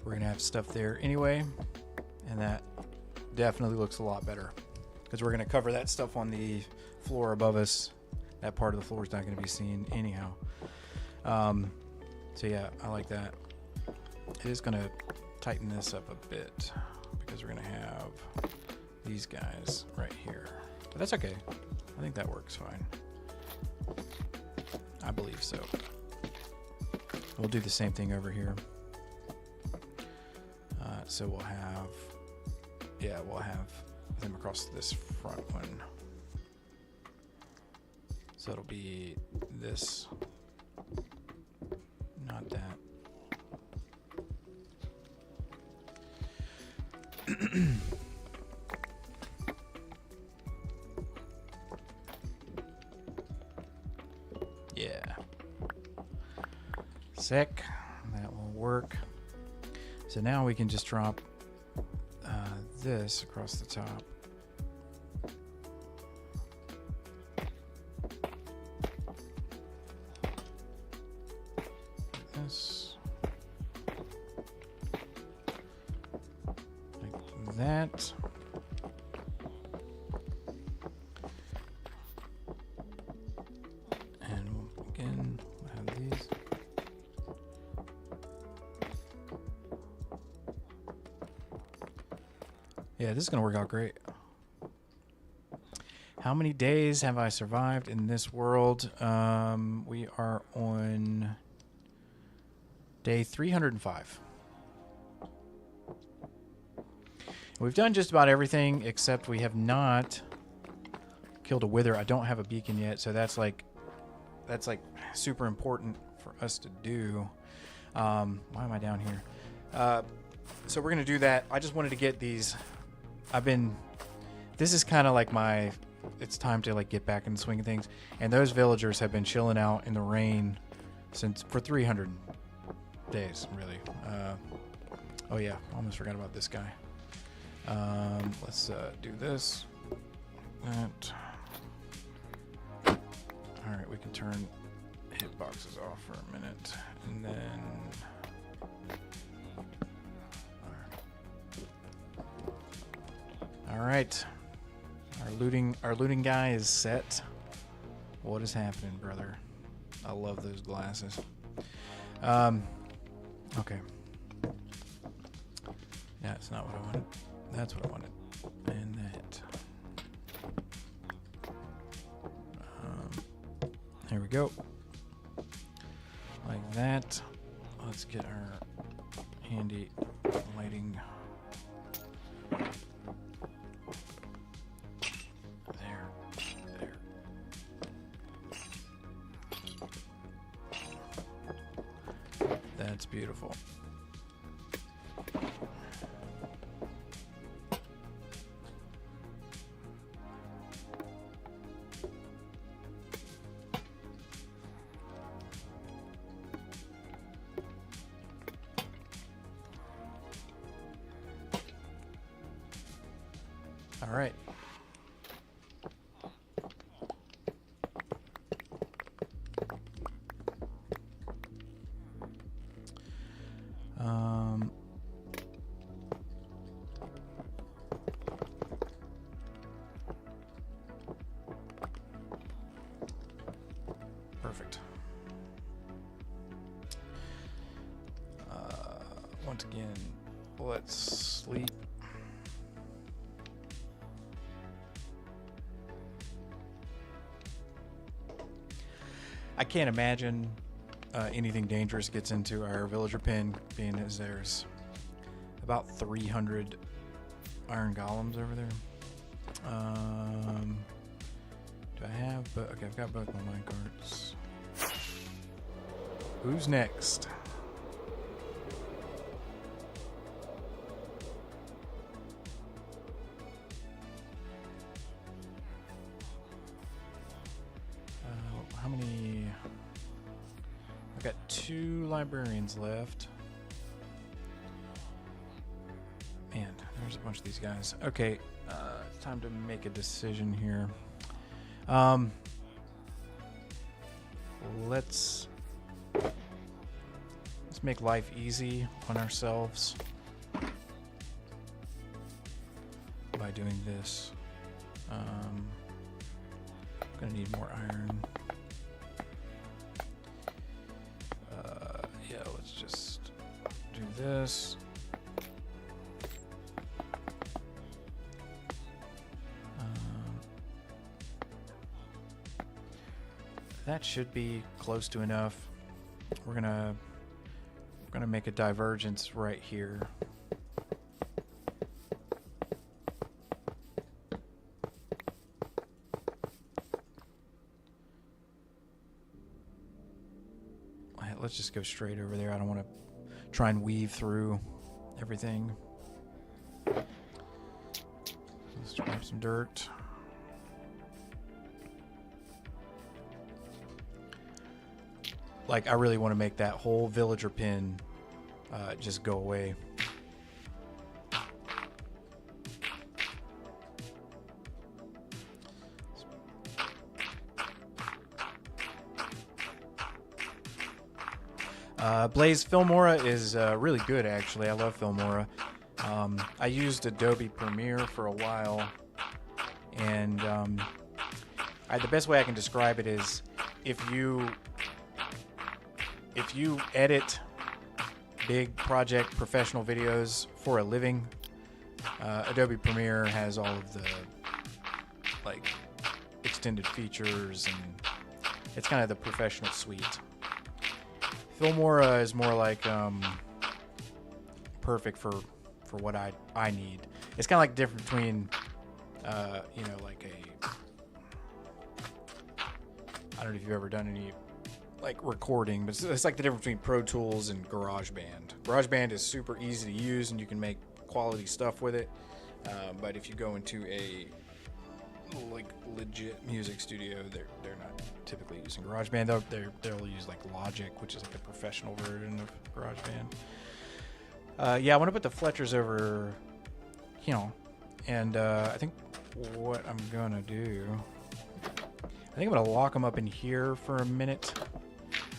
We're gonna have stuff there anyway, and that definitely looks a lot better because we're gonna cover that stuff on the floor above us. That part of the floor is not gonna be seen anyhow. So yeah, I like that. It is gonna tighten this up a bit because we're gonna have these guys right here, but that's okay. I think that works fine. I believe so. We'll do the same thing over here. So we'll have them across this front one. So it'll be this, not that. Yeah. Sick. That will work. So now we can just drop this across the top. This. Like that. And again, we'll have these. Yeah, this is going to work out great. How many days have I survived in this world? We are on day 305. We've done just about everything except we have not killed a wither. I don't have a beacon yet, so that's like super important for us to do. Why am I down here? So we're going to do that. I just wanted to get these... This is kind of like it's time to like get back into swinging things. And those villagers have been chilling out in the rain since for 300 days, really. Oh yeah, almost forgot about this guy. Let's do this. That. All right, we can turn hitboxes off for a minute, and then. All right, our looting guy is set. What is happening, brother? I love those glasses. Okay. That's not what I wanted. That's what I wanted. And that. Here we go. Like that. Let's get our handy lighting. There. That's beautiful. All right. Perfect. Once again, let's sleep. I can't imagine anything dangerous gets into our villager pen, being as there's about 300 iron golems over there. Do I have? But okay, I've got both my minecarts. Who's next? How many? I've got 2 librarians left. Man, there's a bunch of these guys. Okay, it's time to make a decision here. Let's make life easy on ourselves by doing this. I'm gonna need more iron. Yeah, let's just do this. That should be close to enough. We're gonna make a divergence right here. Let's just go straight over there. I don't want to try and weave through everything. Let's grab some dirt. Like, I really want to make that whole villager pin just go away. Blaze Filmora is really good, actually. I love Filmora. I used Adobe Premiere for a while, and the best way I can describe it is if you edit big project professional videos for a living, Adobe Premiere has all of the like extended features, and it's kind of the professional suite. Filmora is more like perfect for what I need. It's kind of like the difference between like I don't know if you've ever done any like recording, but it's like the difference between Pro Tools and GarageBand. GarageBand is super easy to use and you can make quality stuff with it. But if you go into like legit music studio, they're not typically using GarageBand. They'll use like Logic, which is like a professional version of GarageBand. Yeah, I want to put the Fletchers over, and I think what I'm gonna do, I think I'm gonna lock them up in here for a minute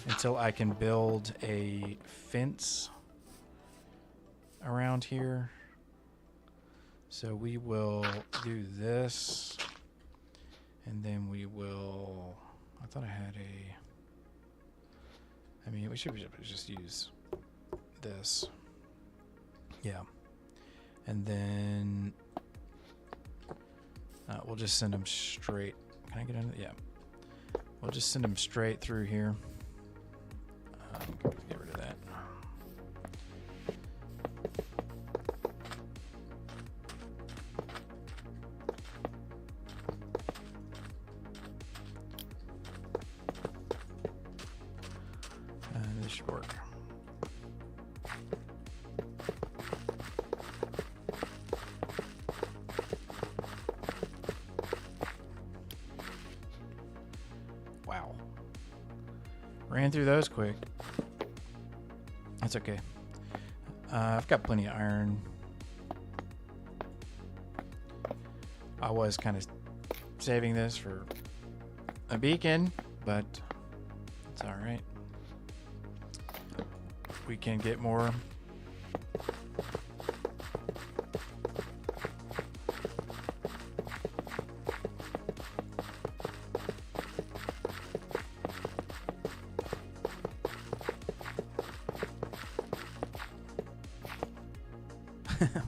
until I can build a fence around here. So we will do this, and then we will, I thought I had we should just use this. Yeah. And then we'll just send them straight. Can I get under? Yeah. We'll just send them straight through here. Get rid of that. This should work. Wow. Ran through those quick. That's okay. I've got plenty of iron. I was kind of saving this for a beacon, but it's all right. We can get more.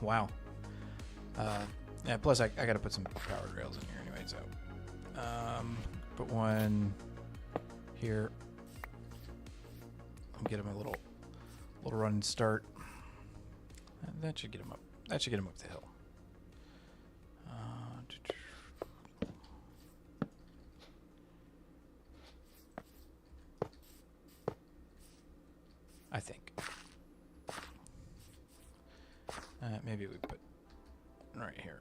Wow. Yeah, plus I gotta put some power rails in here anyway, so put one here. Get him a little run and start. That should get him up. That should get him up the hill. I think. Maybe we put right here.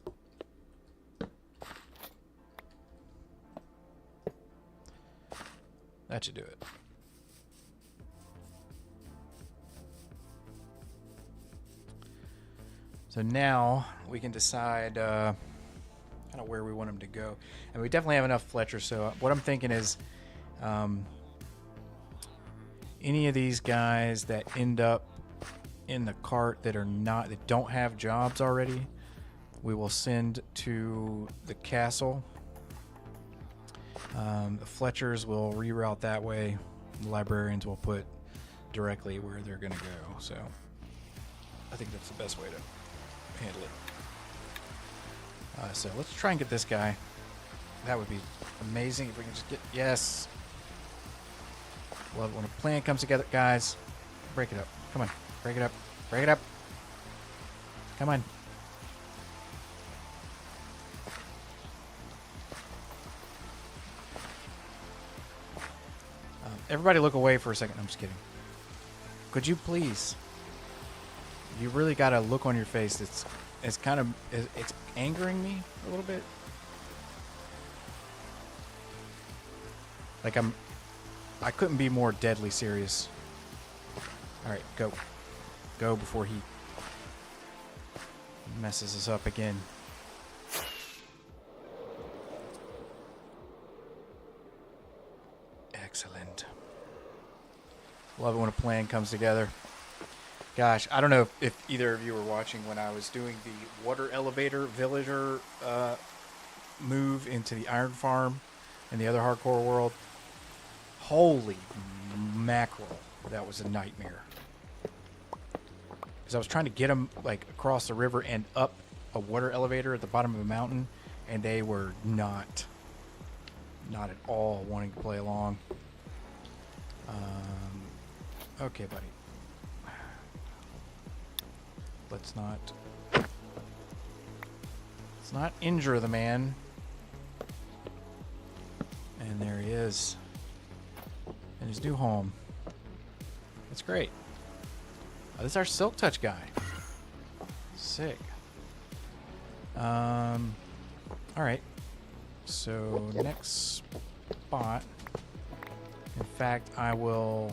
That should do it. So now we can decide kind of where we want them to go. And we definitely have enough Fletcher. So what I'm thinking is any of these guys that end up in the cart that don't have jobs already, we will send to the castle. The Fletchers will reroute that way. The librarians will put directly where they're going to go. So I think that's the best way to handle it. So let's try and get this guy. That would be amazing if we can just get... Yes. Love it when a plan comes together. Guys, break it up. Come on. Break it up. Break it up. Come on. Everybody look away for a second. I'm just kidding. Could you please? You really got a look on your face it's kind of it's angering me a little bit. Like I couldn't be more deadly serious. All right, go before he messes us up again. Excellent. Love it when a plan comes together. Gosh, I don't know if either of you were watching when I was doing the water elevator villager move into the iron farm in the other hardcore world. Holy mackerel, that was a nightmare. Because I was trying to get them like across the river and up a water elevator at the bottom of a mountain, and they were not at all wanting to play along. Okay, buddy. Let's not injure the man. And there he is. In his new home. That's great. Oh, this is our Silk Touch guy. Sick. Alright. So next spot. In fact, I will.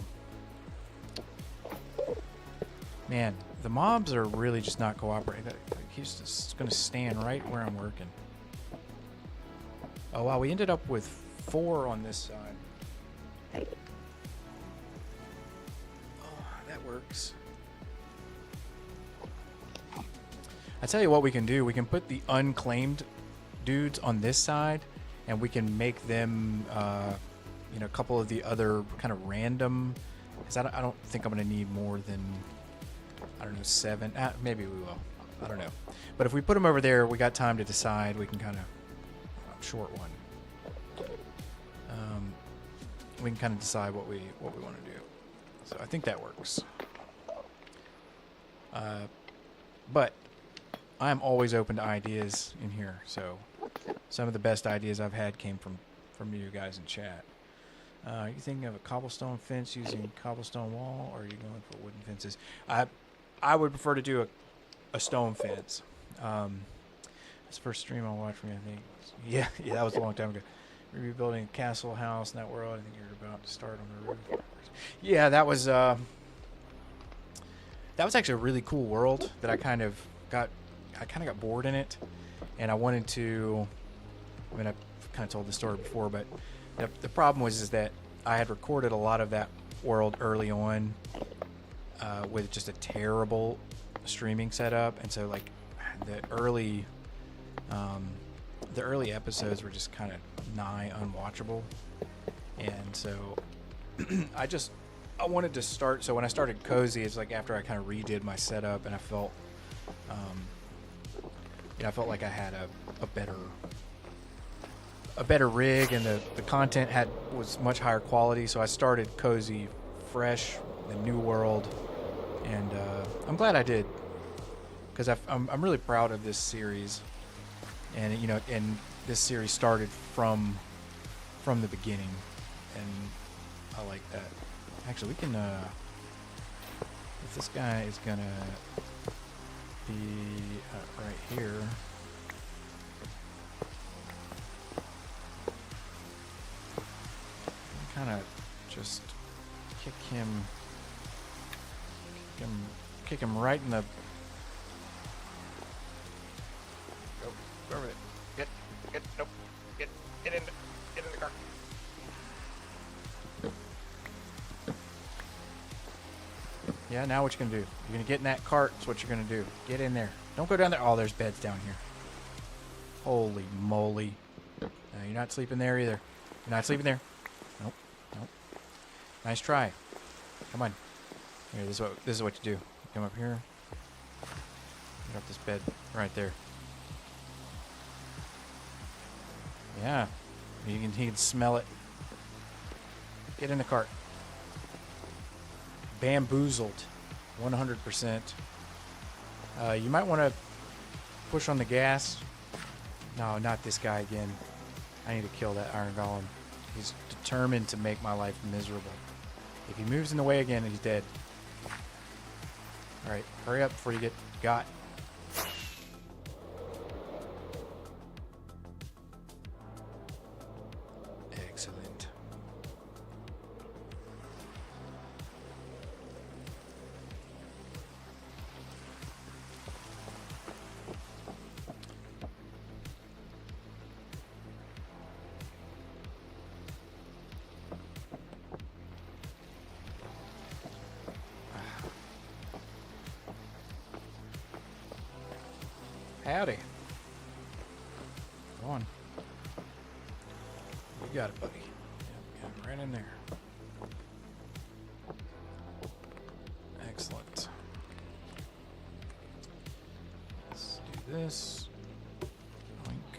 Man, the mobs are really just not cooperating. He's just going to stand right where I'm working. Oh wow, we ended up with 4 on this side. Oh, that works. I tell you what we can do. We can put the unclaimed dudes on this side, and we can make them, you know, a couple of the other kind of random. Because I don't think I'm going to need more than, I don't know, 7. Maybe we will. I don't know. But if we put them over there, we got time to decide. We can kind of short one. We can kind of decide what we want to do. So I think that works. But I'm always open to ideas in here. So some of the best ideas I've had came from you guys in chat. Are you thinking of a cobblestone fence using cobblestone wall, or are you going for wooden fences? I would prefer to do a stone fence. That's the first stream I'll watch from you, I think. Yeah, that was a long time ago. Rebuilding a castle house in that world. I think you're about to start on the roof. Yeah, that was actually a really cool world that I kind of got bored in it, and I wanted to. I mean, I've kind of told the story before, but the problem was that I had recorded a lot of that world early on with just a terrible streaming setup, and so like the early episodes were just kind of nigh unwatchable, and so I wanted to start. So when I started Chozy, it's like after I kind of redid my setup, and I felt I felt like I had a better rig, and the content was much higher quality. So I started Chozy fresh, the new world, and I'm glad I did, because I'm really proud of this series, and and this series started from the beginning, and I like that. Actually, we can if this guy is gonna be right here. Kind of just kick him right in the. Go over there. Get in the car. Yeah, now what you gonna do? You're gonna get in that cart. That's what you're gonna do. Get in there. Don't go down there. Oh, there's beds down here. Holy moly! No, you're not sleeping there either. You're not sleeping there. Nope. Nice try. Come on. Here, this is what you do. You come up here. Get up this bed right there. Yeah. He can smell it. Get in the cart. Bamboozled. 100%. You might want to push on the gas. No, not this guy again. I need to kill that iron golem. He's determined to make my life miserable. If he moves in the way again, he's dead. Alright, hurry up before you get got. Excellent. Howdy. Go on. You got it, buddy. Yep, right in there. Excellent. Let's do this. Oink.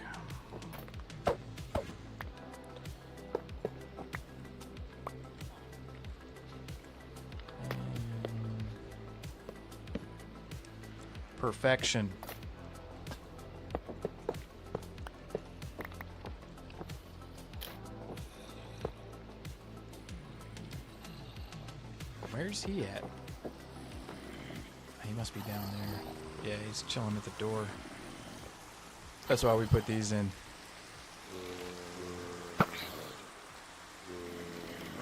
Perfection. Where's he at? He must be down there. Yeah, he's chilling at the door. That's why we put these in.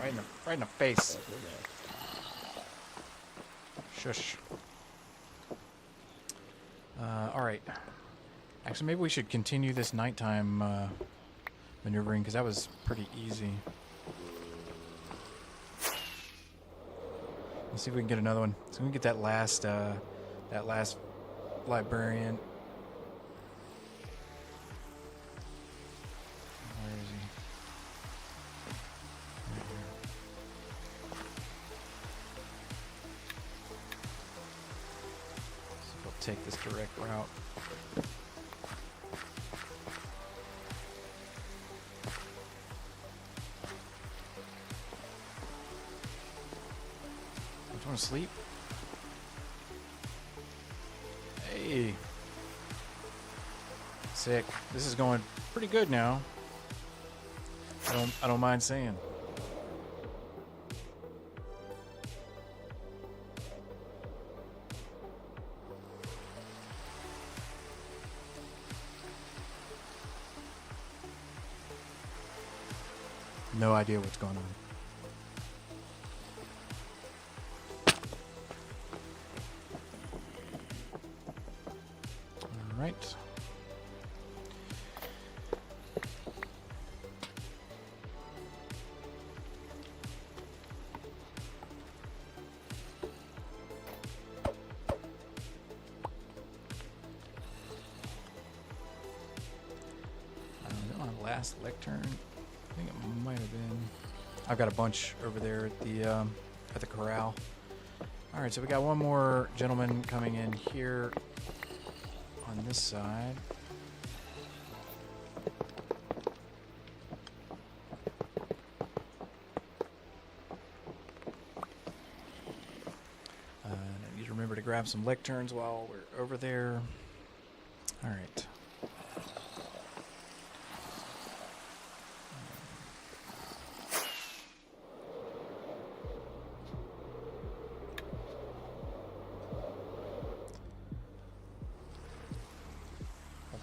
Right in the face. Shush. All right. Actually, maybe we should continue this nighttime maneuvering because that was pretty easy. Let's see if we can get another one. So we can get that last librarian. Where is he? Right here. See if I'll take this direct route. Want to sleep? Hey. Sick. This is going pretty good now. I don't mind saying. No idea what's going on. Right. On last lectern, I think it might have been. I've got a bunch over there at the corral. All right, so we got one more gentleman coming in here. On this side. I need to remember to grab some lecterns while we're over there. All right.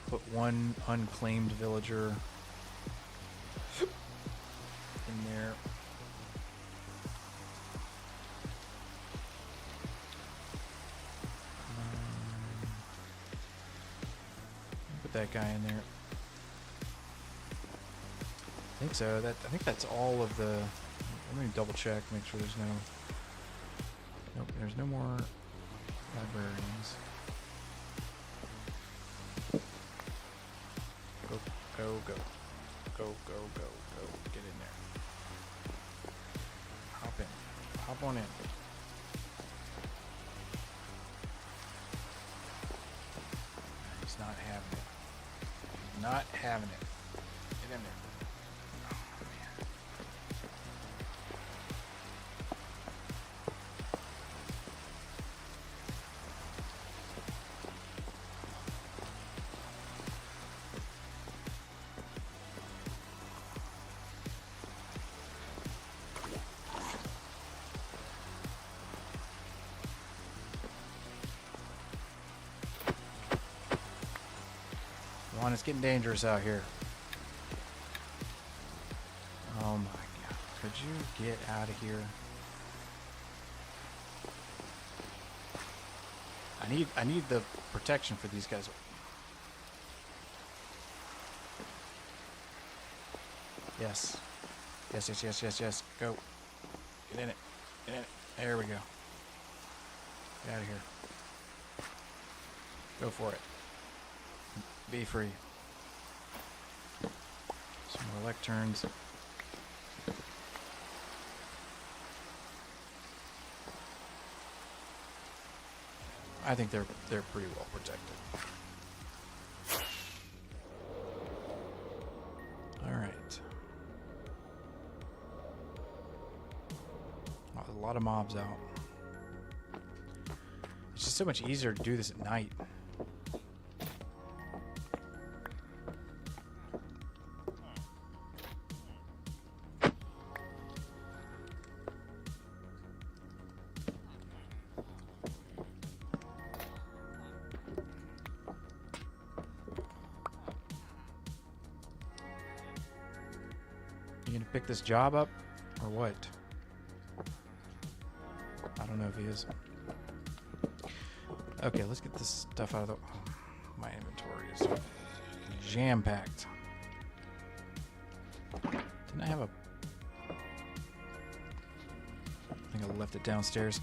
Put one unclaimed villager in there. Put that guy in there. I think so. I think that's all of the. Let me double check, make sure there's no. Nope, there's no more librarians. Go. Get in there. Hop in. Hop on in. He's not having it. Not having it. Get in there. Oh, man. Come on, it's getting dangerous out here. Oh my god. Could you get out of here? I need the protection for these guys. Yes. Yes. Go. Get in it. Get in it. There we go. Get out of here. Go for it. Be free. Some more lecterns. I think they're pretty well protected. All right. Oh, a lot of mobs out. It's just so much easier to do this at night. You gonna pick this job up? Or what? I don't know if he is. Okay, let's get this stuff out of the... Oh, my inventory is jam-packed. Didn't I have a... I think I left it downstairs.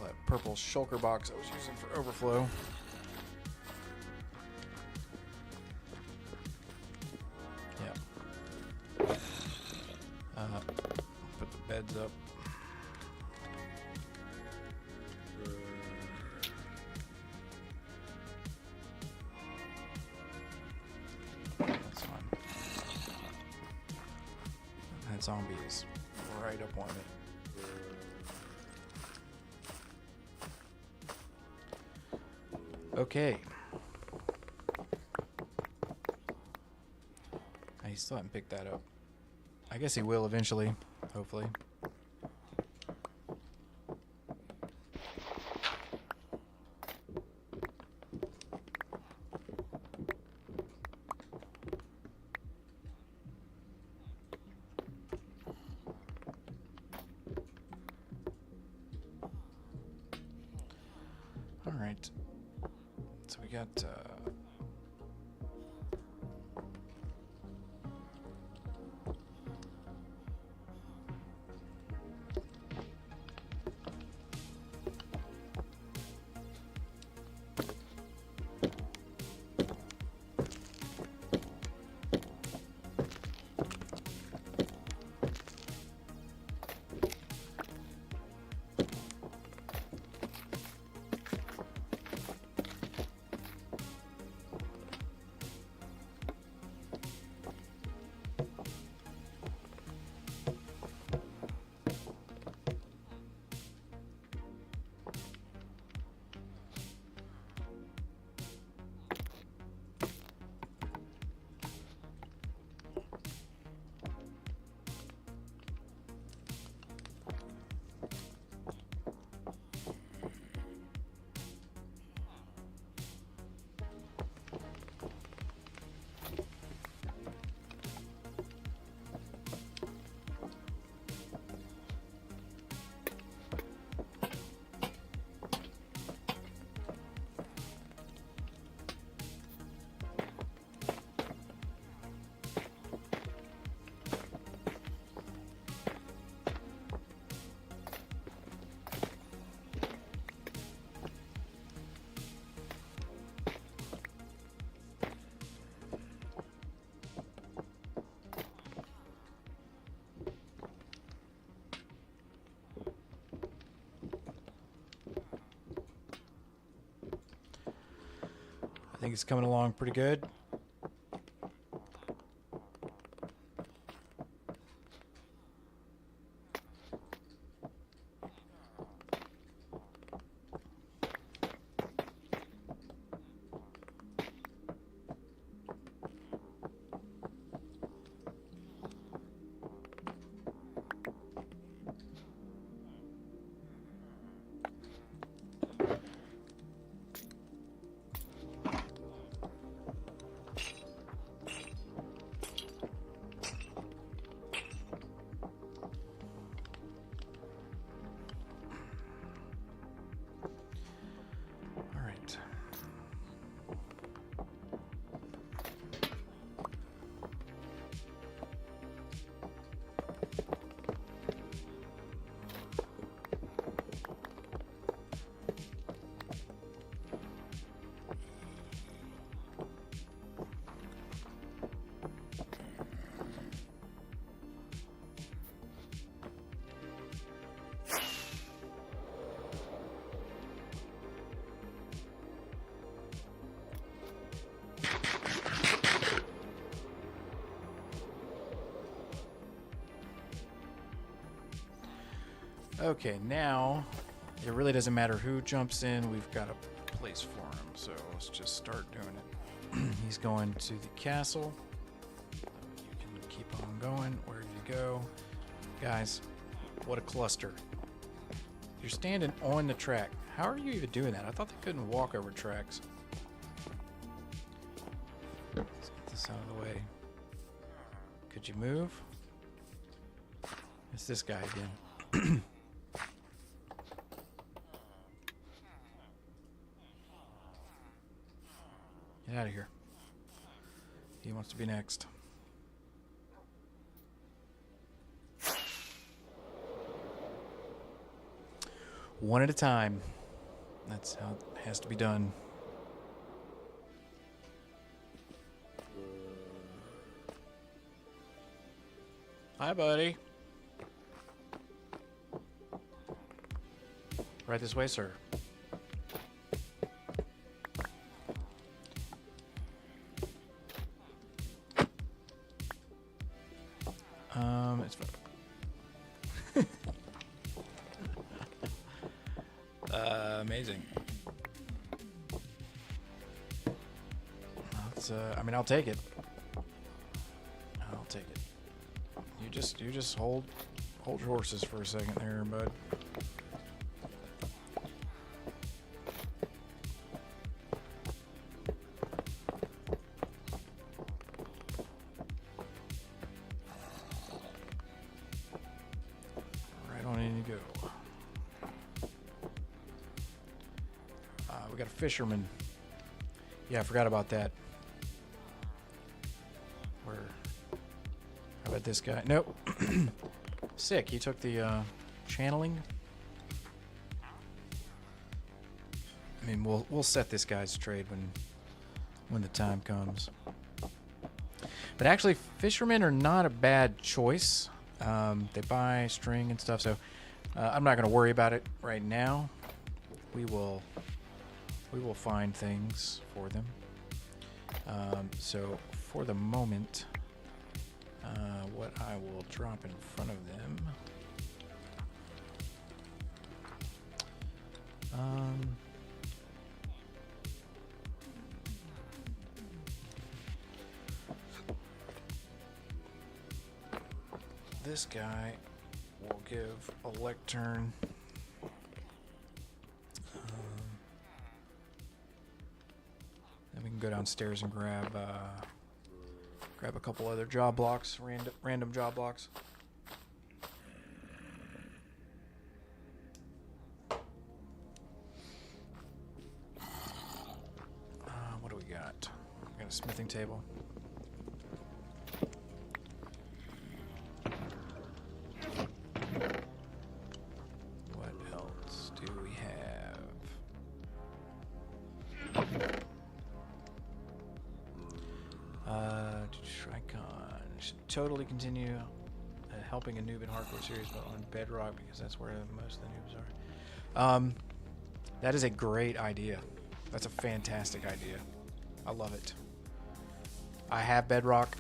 That purple shulker box I was using for overflow. Yeah. Put the beds up. That's fine. That zombie is right up on me. Okay. I still haven't picked that up. I guess he will eventually, hopefully. All right. So we got I think it's coming along pretty good. Okay, now it really doesn't matter who jumps in. We've got a place for him, so let's just start doing it. He's going to the castle. You can keep on going. Where you go. Guys, what a cluster. You're standing on the track. How are you even doing that? I thought they couldn't walk over tracks. Let's get this out of the way. Could you move? It's this guy again. Get out of here. He wants to be next. One at a time. That's how it has to be done. Hi, buddy. Right this way, sir. It's fine. Amazing. Let's, I mean, I'll take it. I'll take it. You just hold your horses for a second there, bud. Right on in you go. We got a fisherman. Yeah, I forgot about that. Where? How about this guy? Nope. Sick. He took the channeling. I mean, we'll set this guy straight when the time comes. But actually, fishermen are not a bad choice. They buy string and stuff, so I'm not going to worry about it right now. We will find things for them. So for the moment, what I will drop in front of them. This guy will give a lectern. Then we can go downstairs and grab a couple other job blocks, random job blocks. What do we got? We got a smithing table. What else do we have? Tricon should totally continue helping a noob in hardcore series, but on Bedrock because that's where most of the noobs are. That is a great idea. That's a fantastic idea. I love it. I have Bedrock.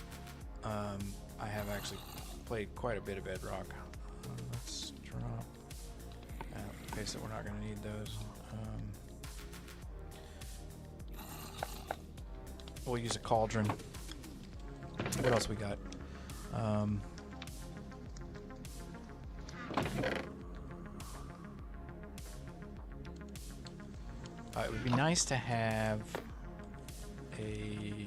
I have actually played quite a bit of Bedrock. Let's drop. Okay, so we're not going to need those. We'll use a cauldron. What else we got? It would be nice to have a...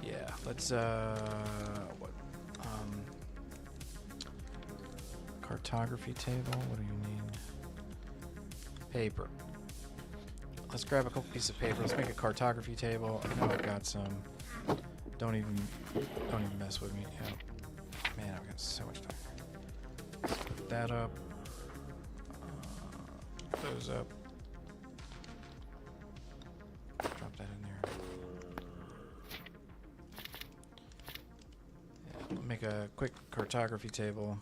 Yeah, let's, what? Cartography table, what do you need? Paper. Let's grab a couple pieces of paper. Let's make a cartography table. I know I've got some. Don't even mess with me. Yeah. Man, I've got so much time. Let's put that up. Those up. Drop that in there. Yeah, make a quick cartography table.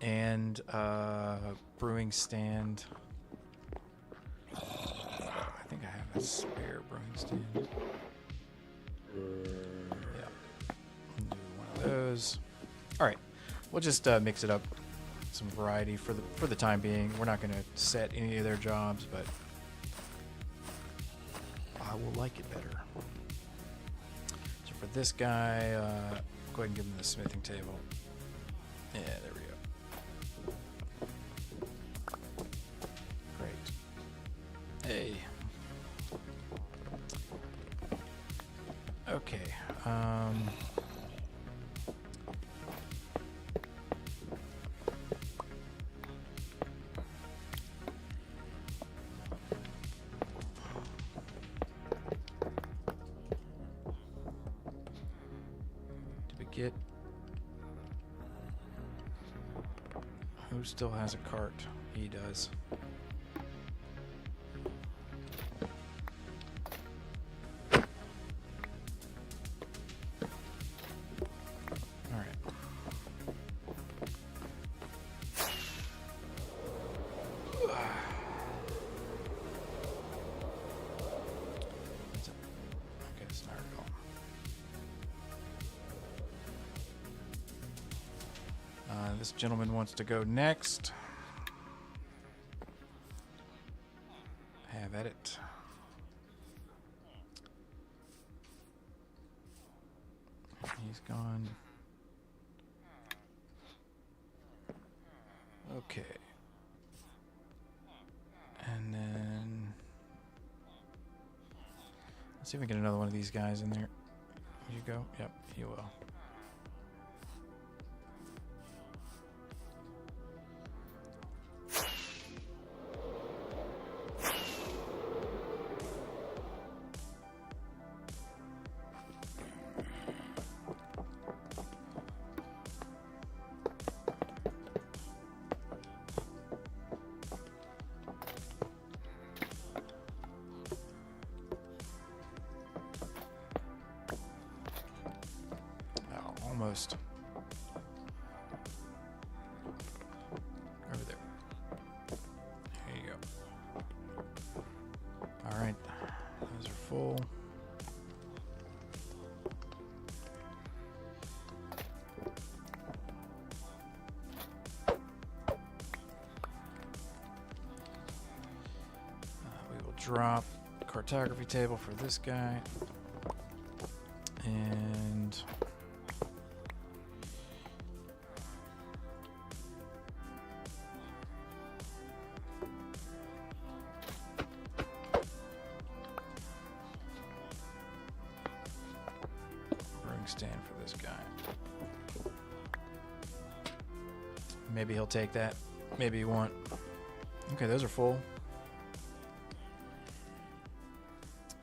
And brewing stand. I think I have a spare brewing stand. Yeah. Do one of those. All right. We'll just mix it up, some variety for the time being. We're not going to set any of their jobs, but I will like it better. So for this guy, go ahead and give him the smithing table. Yeah, there we go. Great. Who still has a cart? He does. This gentleman wants to go next. Have at it. He's gone. Okay. And then let's see if we can get another one of these guys in there. You go? Yep, you will. Almost. Over there. There you go. All right. Those are full. We will drop cartography table for this guy. And stand for this guy. Maybe he'll take that. Maybe he won't. Okay, those are full.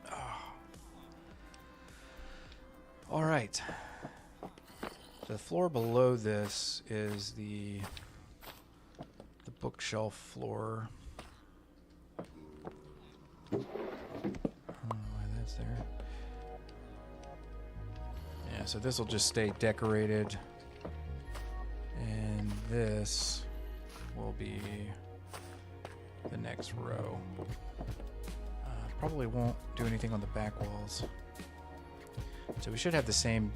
Oh. All right. The floor below this is the bookshelf floor. I don't know why that's there. Yeah, so this will just stay decorated, and this will be the next row. Probably won't do anything on the back walls. So we should have the same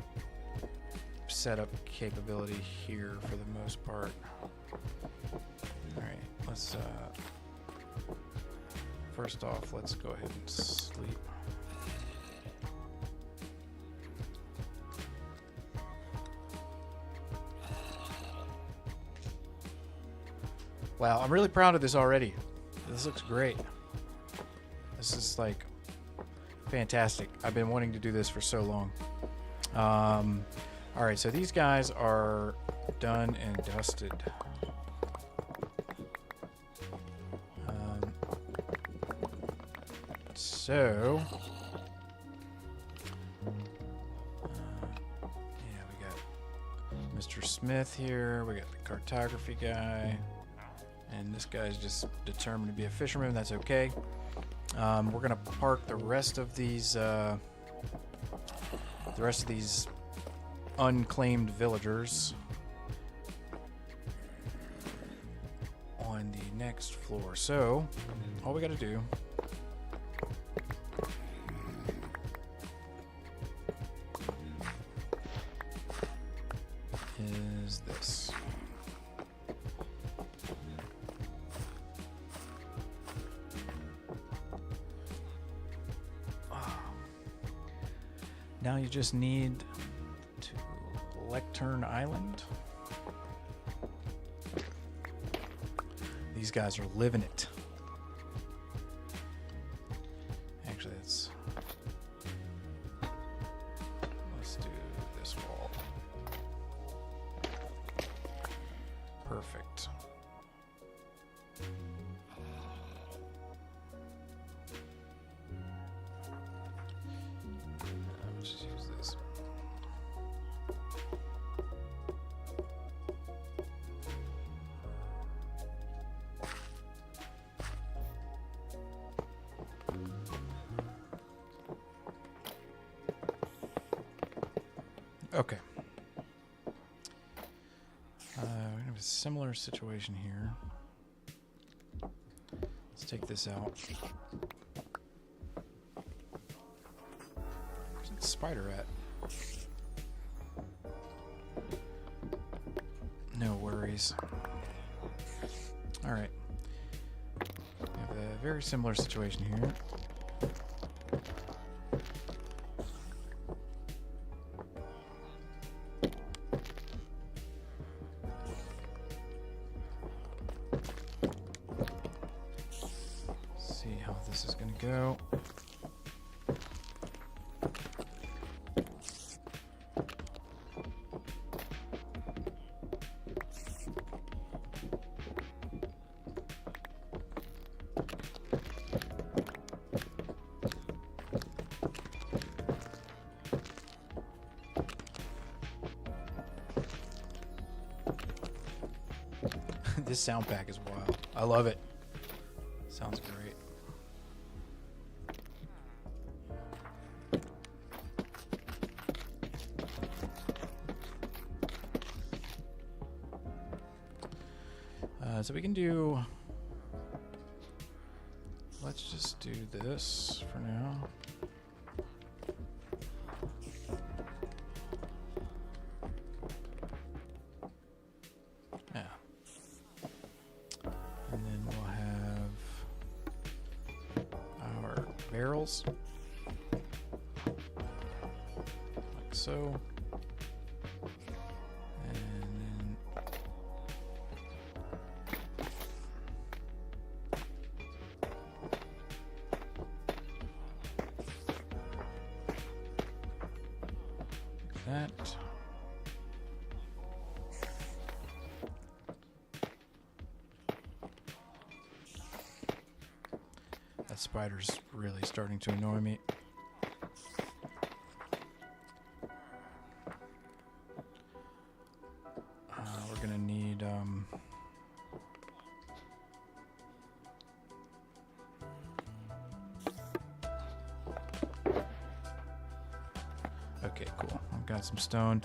setup capability here for the most part. Alright, let's first off, let's go ahead and sleep. Wow, I'm really proud of this already. This looks great. This is like fantastic. I've been wanting to do this for so long. All right, so these guys are done and dusted. So yeah, we got Mr. Smith here. We got the cartography guy. And this guy's just determined to be a fisherman. That's okay. We're gonna park the rest of these unclaimed villagers on the next floor. So all we got to do is this. Now you just need to Lectern Island. These guys are living it. Actually, let's do this wall. Perfect. Let's just use this. Okay. We have a similar situation here. Let's take this out. Where's that spider at? No worries. Alright. We have a very similar situation here. See how this is going to go. This sound pack is wild. I love it. Sounds great. So we can do... Let's just do this for now. Yeah. And then we'll have our barrels. Like so. That. That spider's really starting to annoy me. We're gonna need okay, cool. I've got some stone.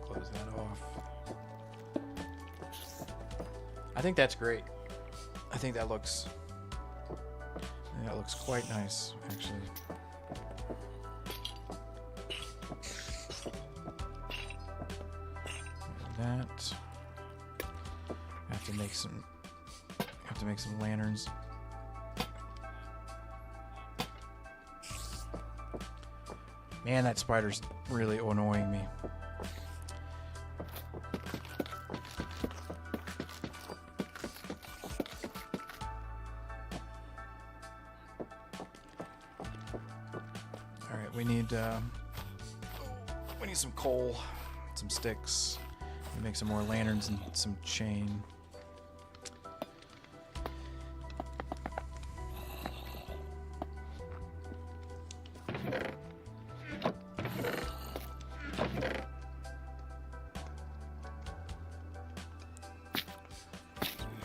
Close that off. I think that's great. I think that looks quite nice, actually. That. I have to make some lanterns. Man, that spider's really annoying me. All right, we need some coal, some sticks. Make some more lanterns and some chain.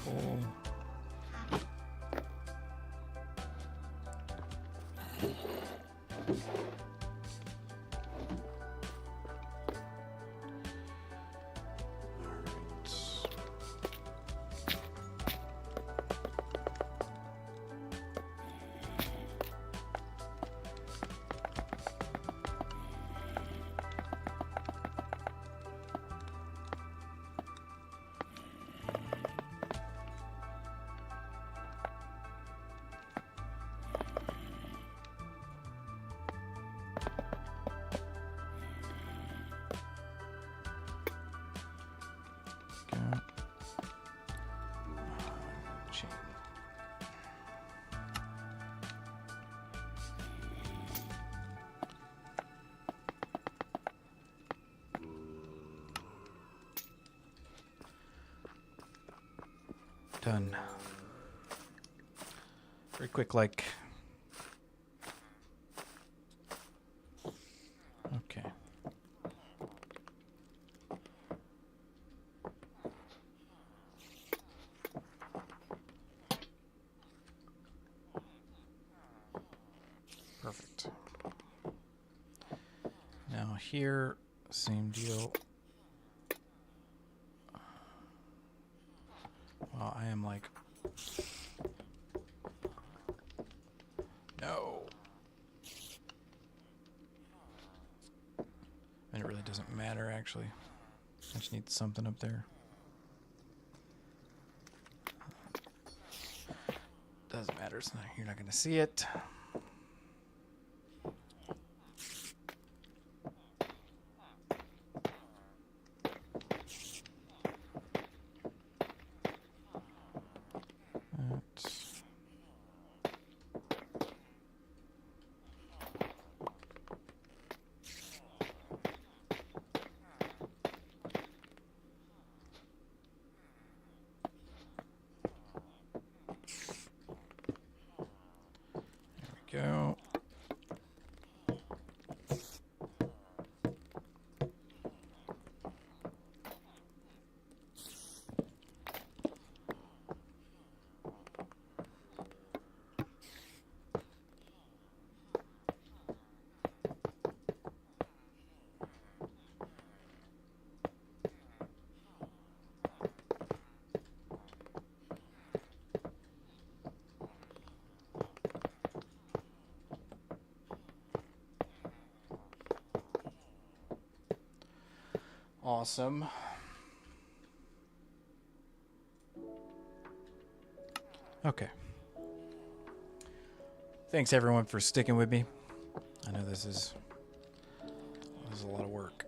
Coal. Done. Very quick, like. Okay. Perfect. Now here, same deal. Well, I am like... No. And it really doesn't matter, actually. I just need something up there. Doesn't matter. It's not, you're not going to see it. Go. Awesome. Okay. Thanks everyone for sticking with me. I know this is a lot of work.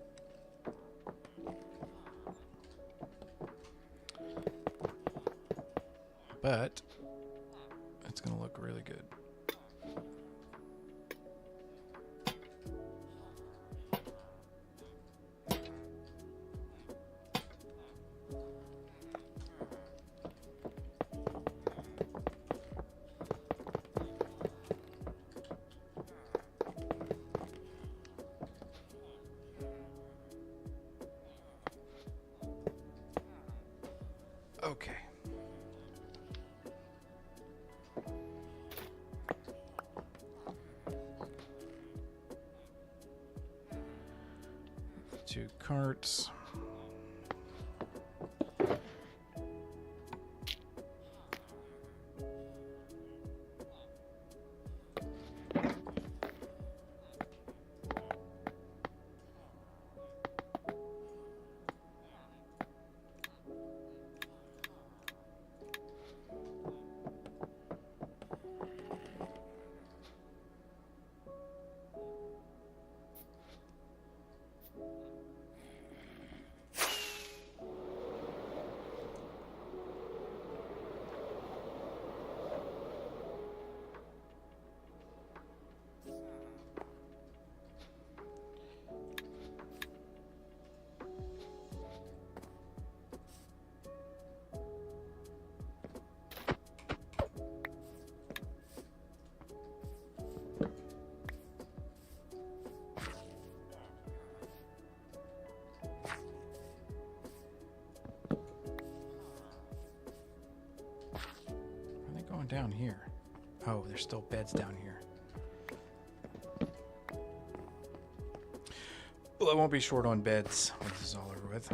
But it's going to look really good. Okay. Two carts. Down here. Oh, there's still beds down here. Well, I won't be short on beds when this is all over with.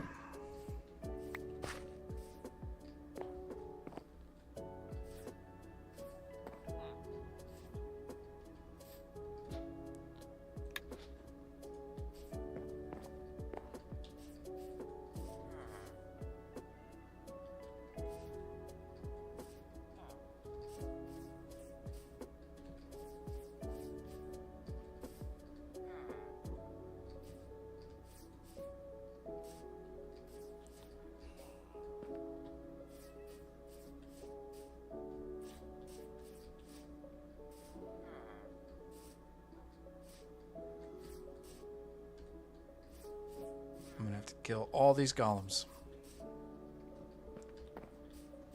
I'm gonna have to kill all these golems.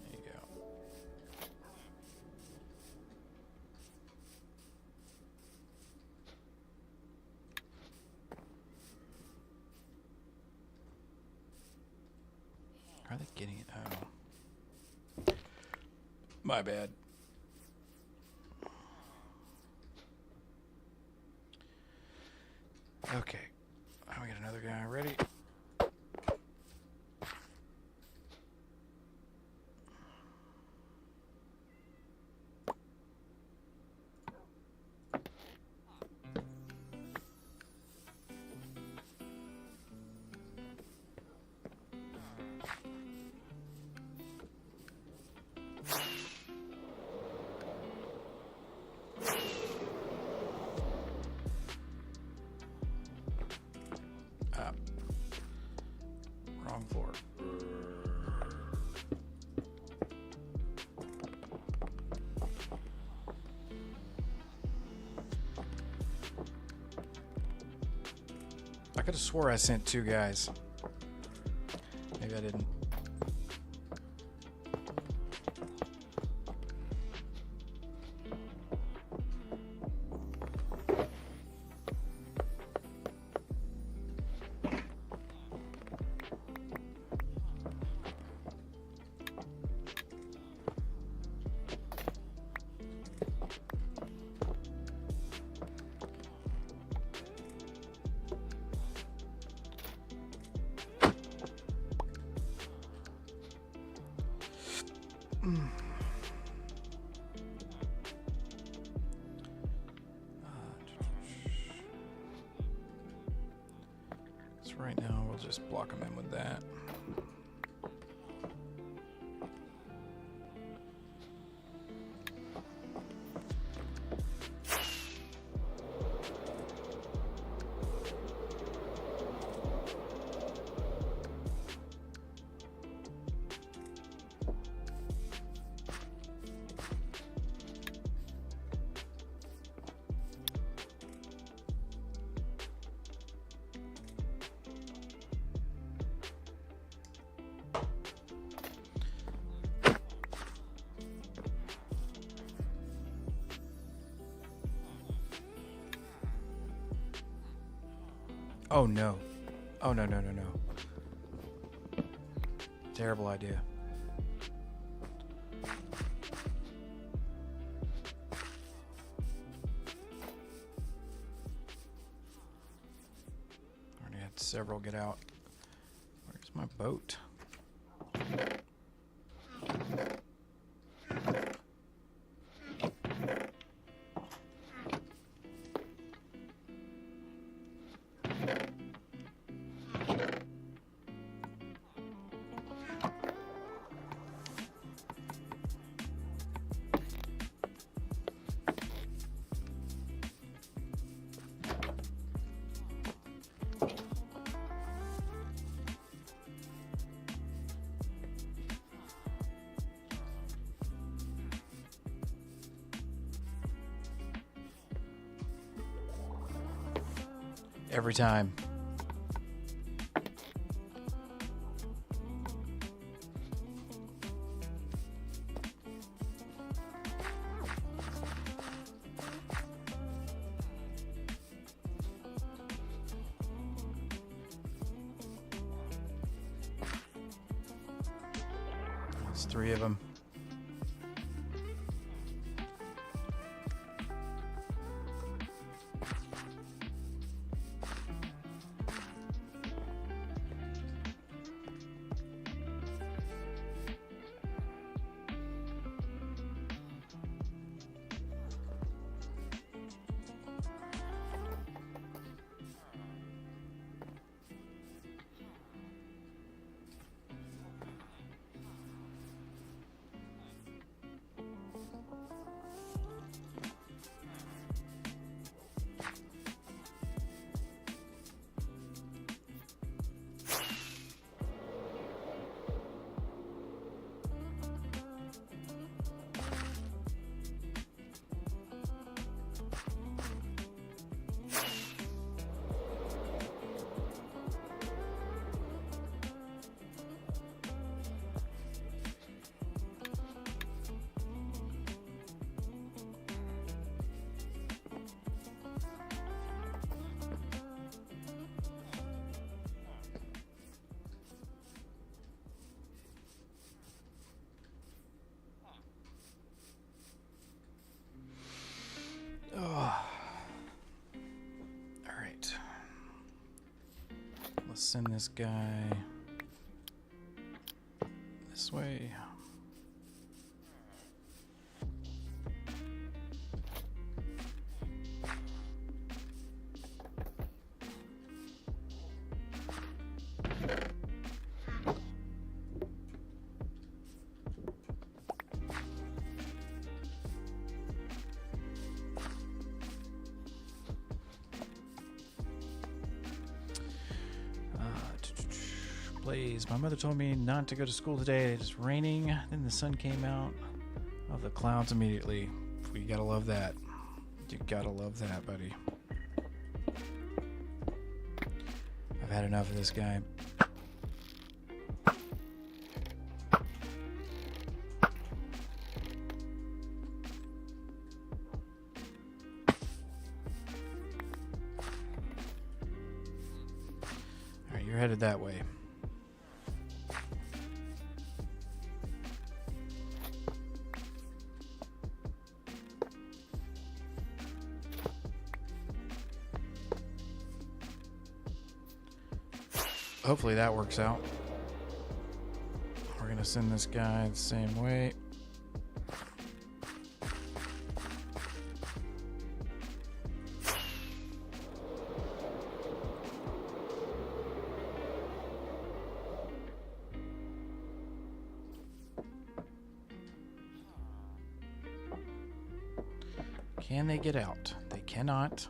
There you go. Are they getting it? Oh. My bad. Okay. We got another guy ready. Wrong floor. I could have swore I sent 2 guys. Maybe I didn't. So right now we'll just block them in with that. Oh no. Oh no. Terrible idea. Already had several get out. Where's my boat? Every time. There's 3 of them. Let's send this guy this way. Blaze. My mother told me not to go to school today. It's raining. Then the sun came out of the clouds immediately. You gotta love that. You gotta love that, buddy. I've had enough of this guy. Alright, you're headed that way. Hopefully that works out. We're gonna send this guy the same way. Can they get out? They cannot.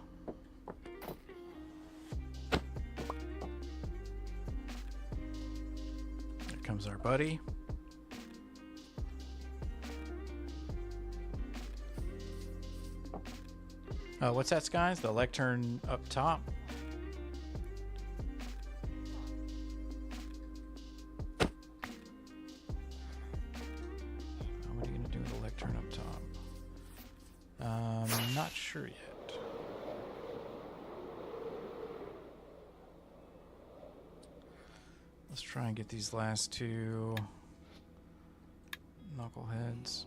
Comes our buddy. What's that, Skies? The lectern up top? What are you going to do with the lectern up top? Not sure yet. Let's try and get these last two knuckleheads.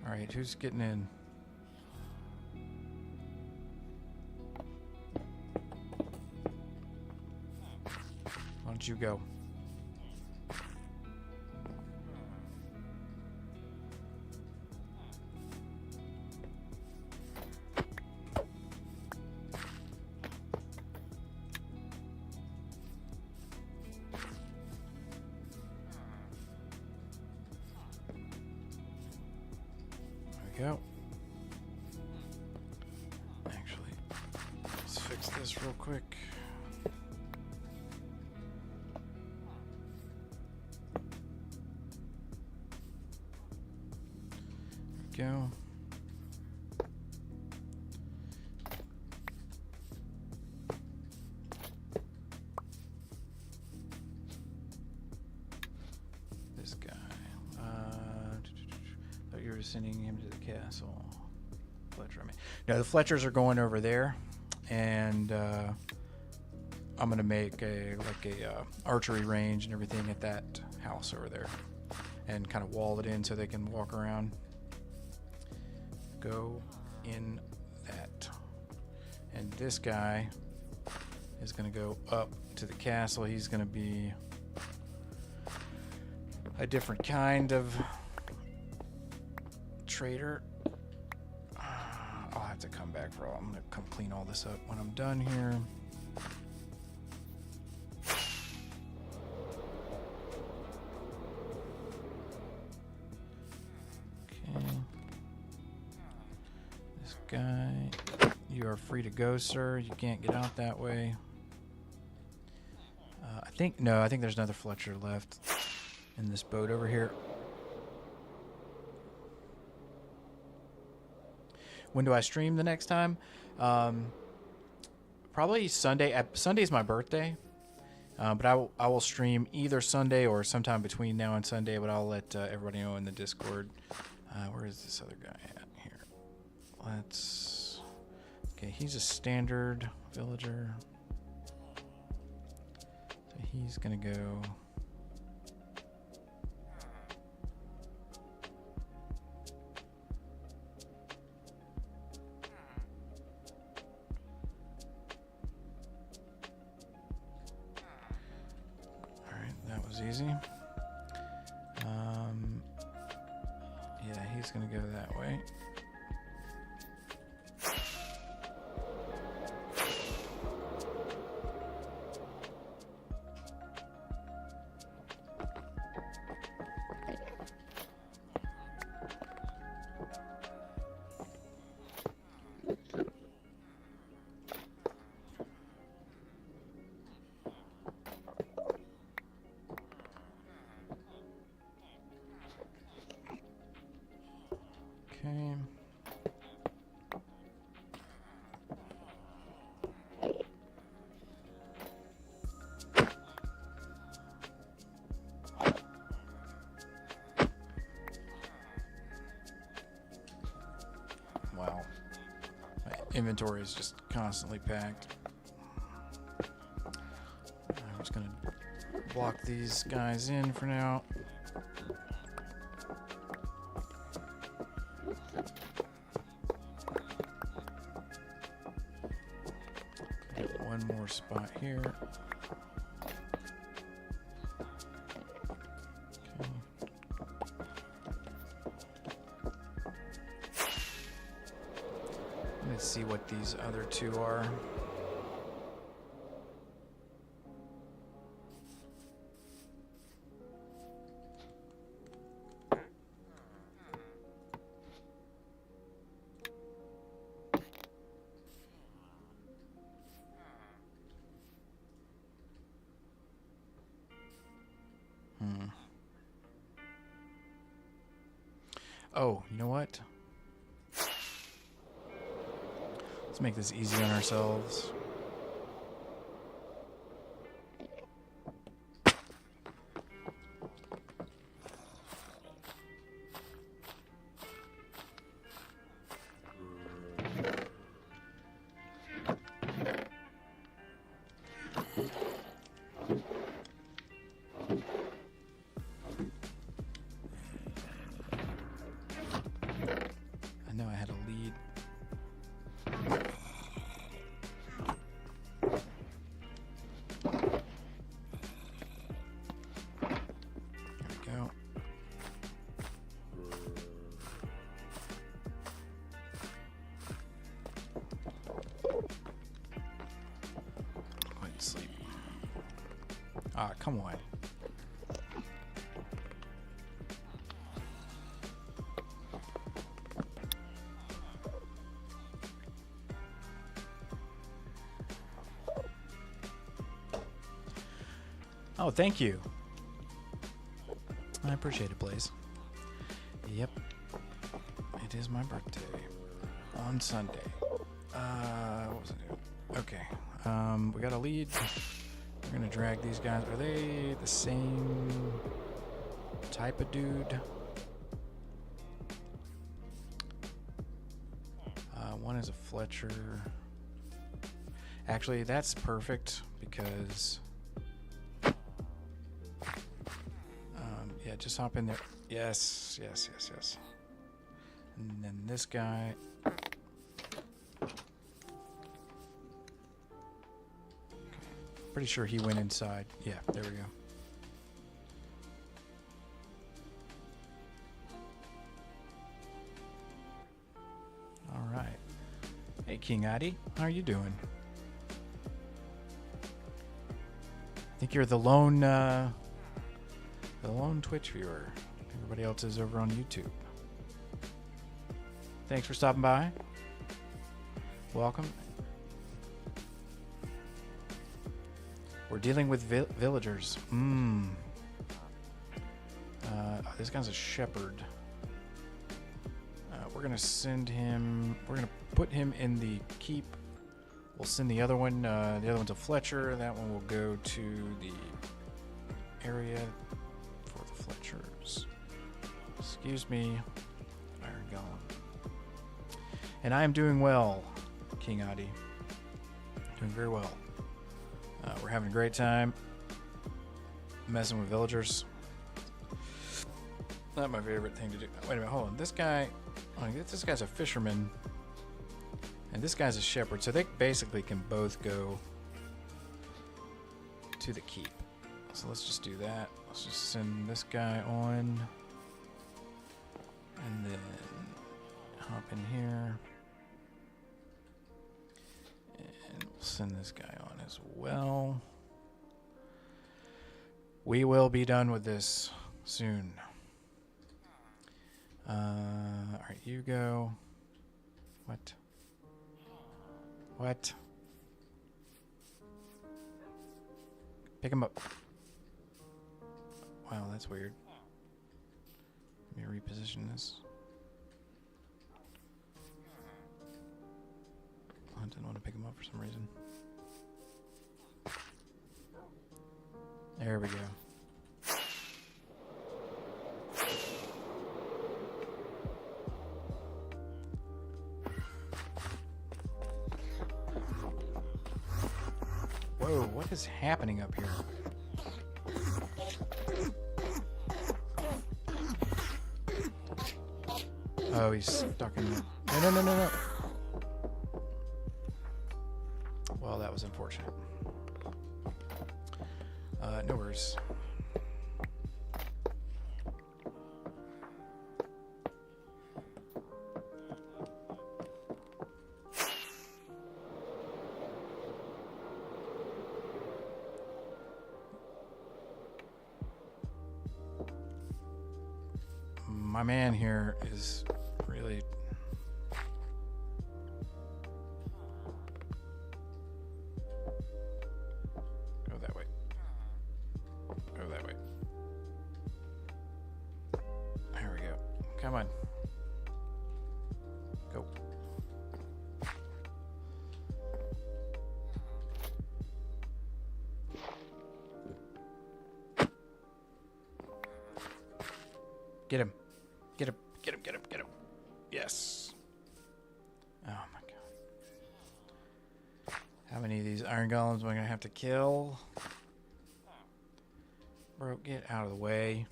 Alright, who's getting in? Why don't you go? Go. Actually, let's fix this real quick. There we go. This guy. You were sending him to the castle. Fletcher, I mean. No, the Fletchers are going over there, and I'm gonna make a archery range and everything at that house over there, and kind of wall it in so they can walk around. Go in that, and this guy is gonna go up to the castle. He's gonna be a different kind of trader. I'll have to come back for all. I'm gonna come clean all this up when I'm done here. Okay. This guy, you are free to go, sir. You can't get out that way. I think there's another Fletcher left in this boat over here. When do I stream the next time? Probably Sunday. Sunday's my birthday, but I will stream either Sunday or sometime between now and Sunday. But I'll let everybody know in the Discord. Where is this other guy at here? Okay, he's a standard villager, so he's gonna go. was easy. Yeah, he's gonna go that way. Okay. Wow. My inventory is just constantly packed. I'm just gonna block these guys in for now. One more spot here. Okay. Let's see what these other two are. Oh, you know what? Let's make this easy on ourselves. I know I had a lead. There we go. Quite sleep. Ah, come on. Oh, thank you. I appreciate it, Blaze. Yep. It is my birthday. On Sunday. What was it? Okay. We got a lead. We're gonna drag these guys. Are they the same type of dude? One is a Fletcher. Actually, that's perfect because... yeah, just hop in there. Yes, yes, yes, yes. And then this guy. Okay. Pretty sure he went inside. Yeah, there we go. All right. Hey, King Addy, how are you doing? I think you're the lone Twitch viewer. Everybody else is over on YouTube. Thanks for stopping by. Welcome. We're dealing with villagers. This guy's a shepherd. We're gonna send him. We're gonna put him in the keep. We'll send the other one. The other one's a Fletcher. That one will go to the area for the Fletchers. Excuse me, Iron Golem. And I am doing well, King Adi. Doing very well. We're having a great time messing with villagers. Not my favorite thing to do. Wait a minute, hold on. This guy's a fisherman, and this guy's a shepherd. So they basically can both go to the keep. So let's just do that. Let's just send this guy on. And then hop in here. And we'll send this guy on as well. We will be done with this soon. Alright, you go. What? What? Pick him up. Wow, that's weird. Let me reposition this. I didn't want to pick him up for some reason. There we go. Whoa, what is happening up here? Oh, he's stuck in the... No. Well, that was unfortunate. No worries. My man here is really... Go that way. Go that way. There we go. Come on. Go. Get him. Get him. Get him. Get him. Get him. Yes. Oh my god. How many of these iron golems am I going to have to kill? Bro, get out of the way.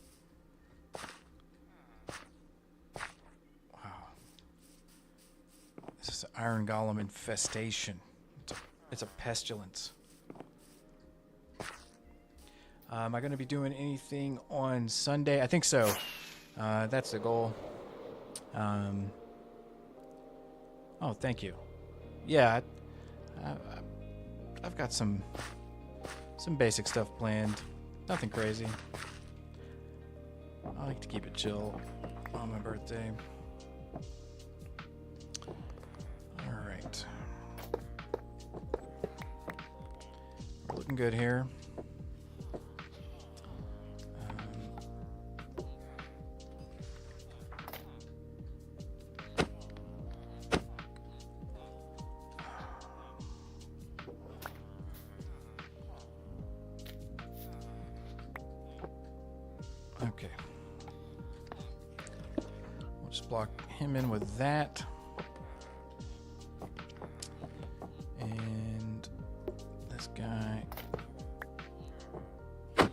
Wow. This is an iron golem infestation. It's a pestilence. Am I going to be doing anything on Sunday? I think so. That's the goal. Oh, thank you. Yeah, I've got some basic stuff planned. Nothing crazy. I like to keep it chill on my birthday. All right. We're looking good here. Okay. We'll just block him in with that. And this guy. I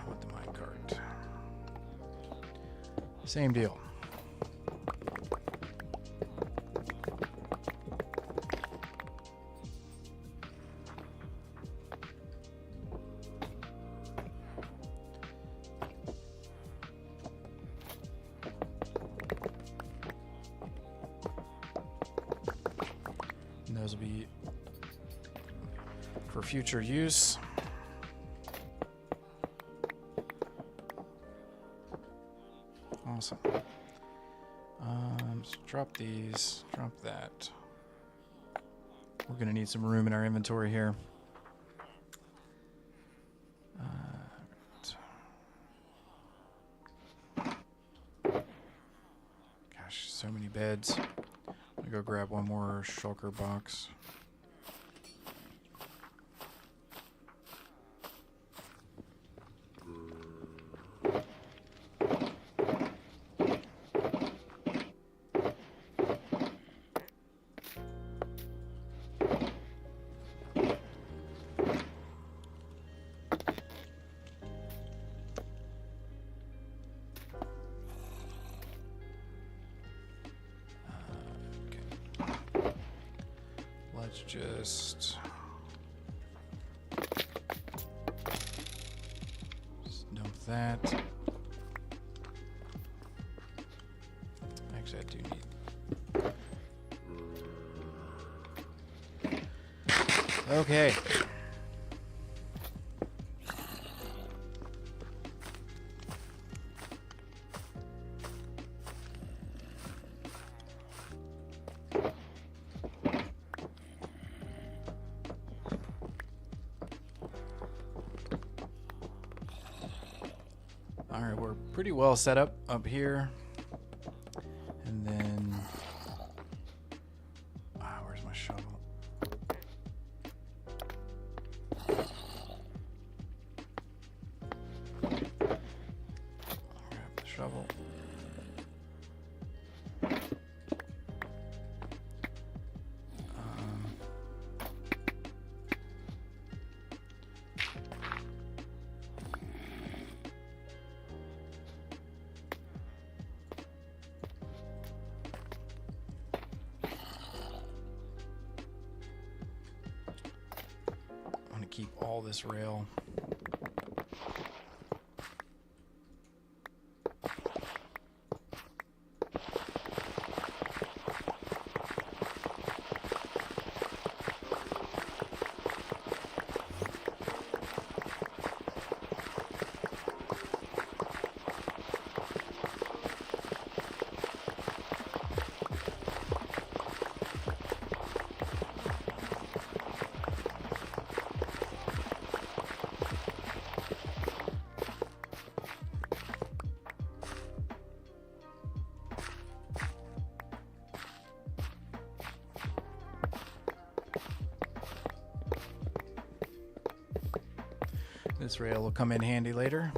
want the minecart. Same deal. And those will be for future use. Awesome. So drop these, drop that. We're gonna need some room in our inventory here. Gosh, so many beds. I'm gonna go grab one more shulker box. just dump that. Actually, I do need. Okay. Alright, we're pretty well set up here. And then... where's my shovel? Grab the shovel. Keep all this rail. This rail will come in handy later.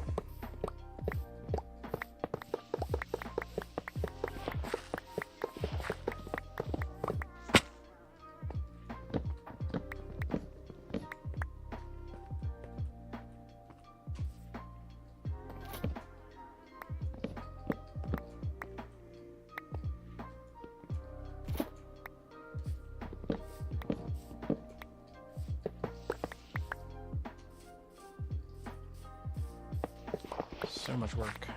So much work.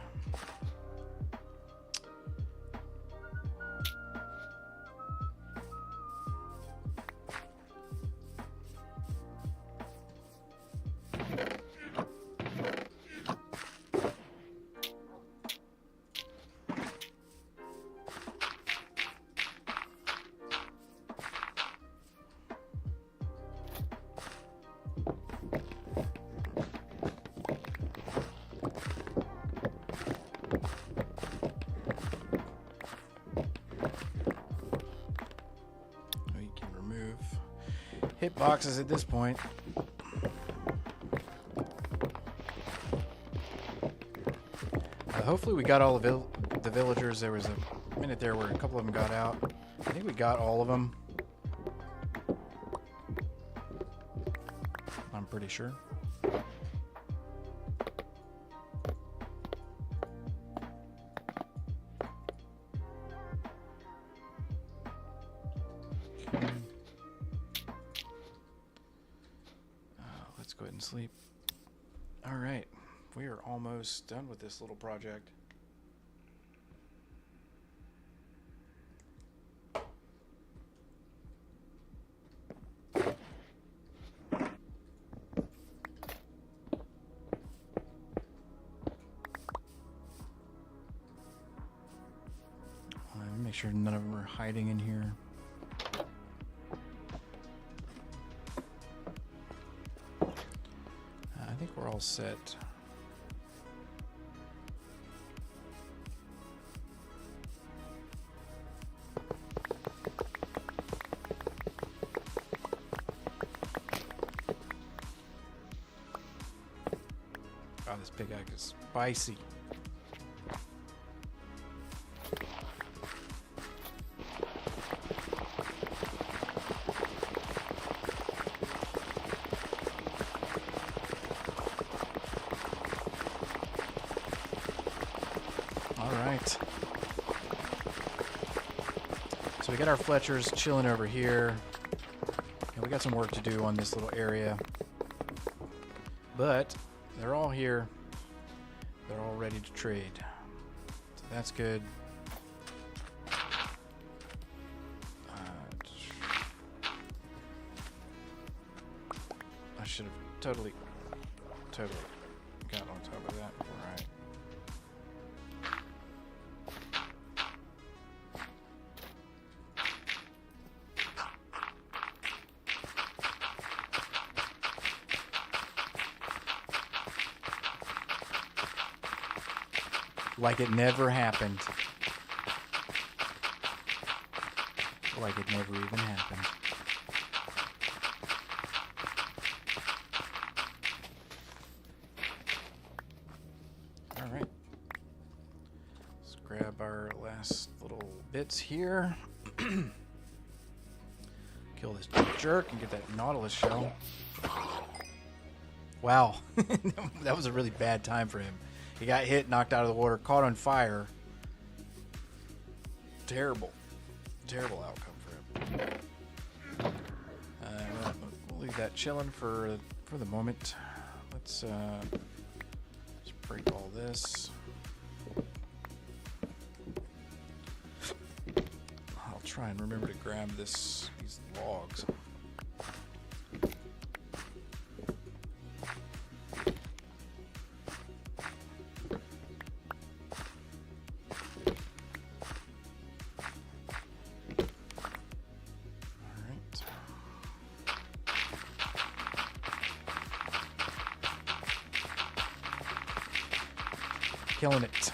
Hit boxes at this point. Hopefully we got all the villagers. There was a minute there where a couple of them got out. I think we got all of them. I'm pretty sure. Let's go ahead and sleep. All right, we are almost done with this little project. Make sure none of them are hiding in here. I think we're all set. Oh, this pickaxe is spicy. Alright. So we got our Fletchers chilling over here. we got some work to do on this little area. But they're all here. They're all ready to trade. So that's good. I should have totally got on top of that before I... Like it never happened. Like it never even happened. All right. Let's grab our last little bits here. Kill this jerk and get that Nautilus shell. Wow. That was a really bad time for him. He got hit, knocked out of the water, caught on fire. Terrible. Terrible outcome for him. We'll leave that chilling for the moment. Let's break all this. I'll try and remember to grab these logs. Killing it.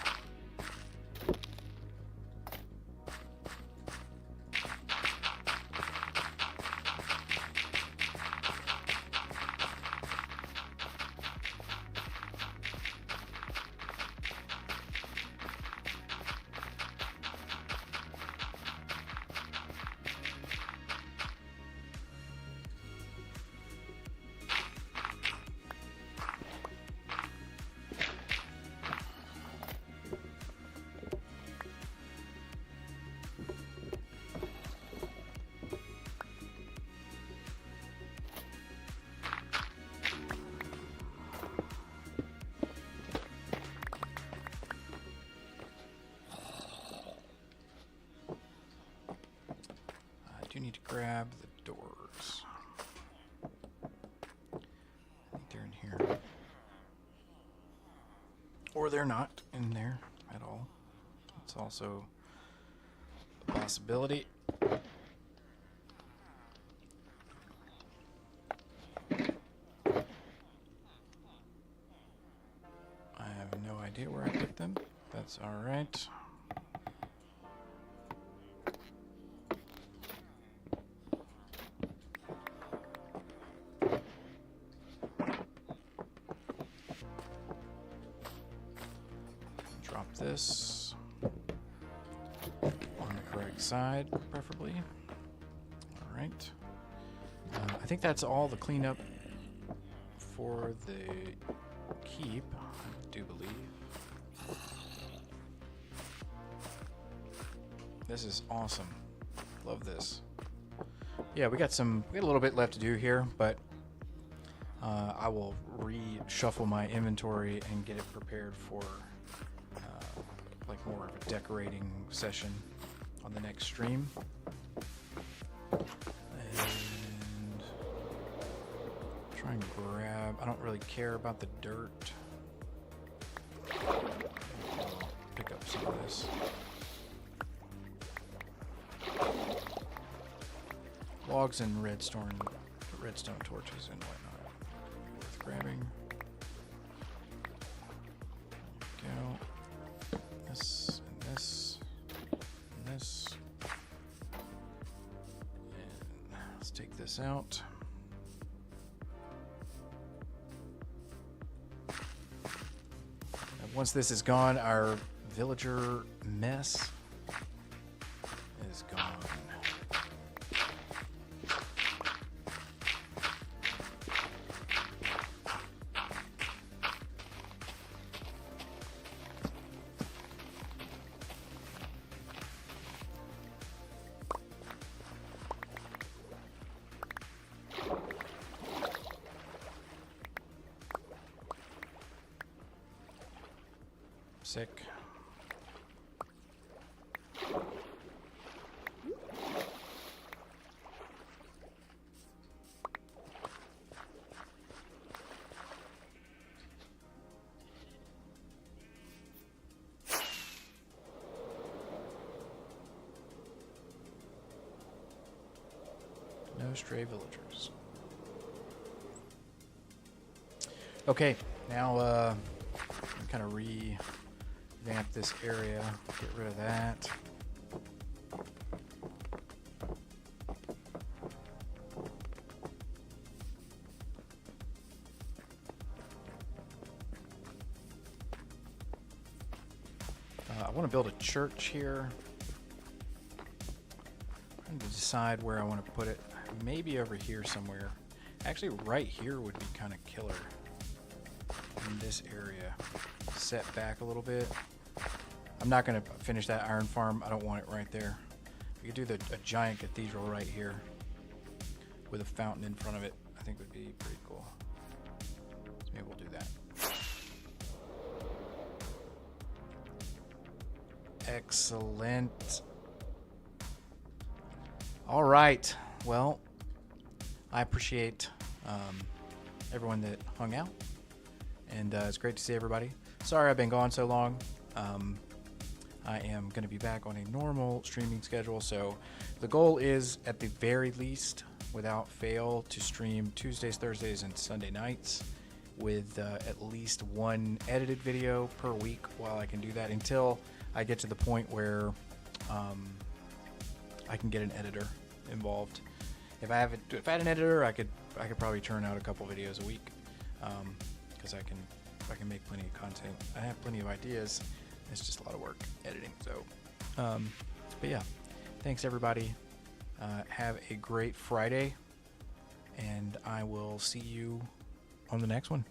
I do need to grab the doors. I think they're in here. Or they're not in there at all. It's also a possibility. I have no idea where I put them. That's all right. Drop this on the correct side, preferably. All right. I think that's all the cleanup for the keep, I do believe. This is awesome. Love this. Yeah, we got a little bit left to do here, but I will reshuffle my inventory and get it prepared for like more of a decorating session on the next stream. And try and grab, I don't really care about the dirt. I'll pick up some of this. Logs and redstone torches and whatnot. Worth grabbing. There we go. This and this and this. And let's take this out. And once this is gone, our villager mess is gone. Sick. No stray villagers. Okay, now kind of revamp this area. Get rid of that. I want to build a church here. I'm trying to decide where I want to put it. Maybe over here somewhere. Actually, right here would be kind of killer. In this area. Set back a little bit. I'm not going to finish that iron farm. I don't want it right there. We could do a giant cathedral right here with a fountain in front of it. I think would be pretty cool. So maybe we'll do that. Excellent. All right. Well, I appreciate everyone that hung out. And it's great to see everybody. Sorry I've been gone so long. I am going to be back on a normal streaming schedule. So the goal is, at the very least, without fail, to stream Tuesdays, Thursdays, and Sunday nights with at least one edited video per week while I can do that, until I get to the point where I can get an editor involved. If I had an editor, I could probably churn out a couple videos a week. Because I can make plenty of content. I have plenty of ideas. It's just a lot of work editing. So, but yeah, thanks everybody. Have a great Friday, and I will see you on the next one.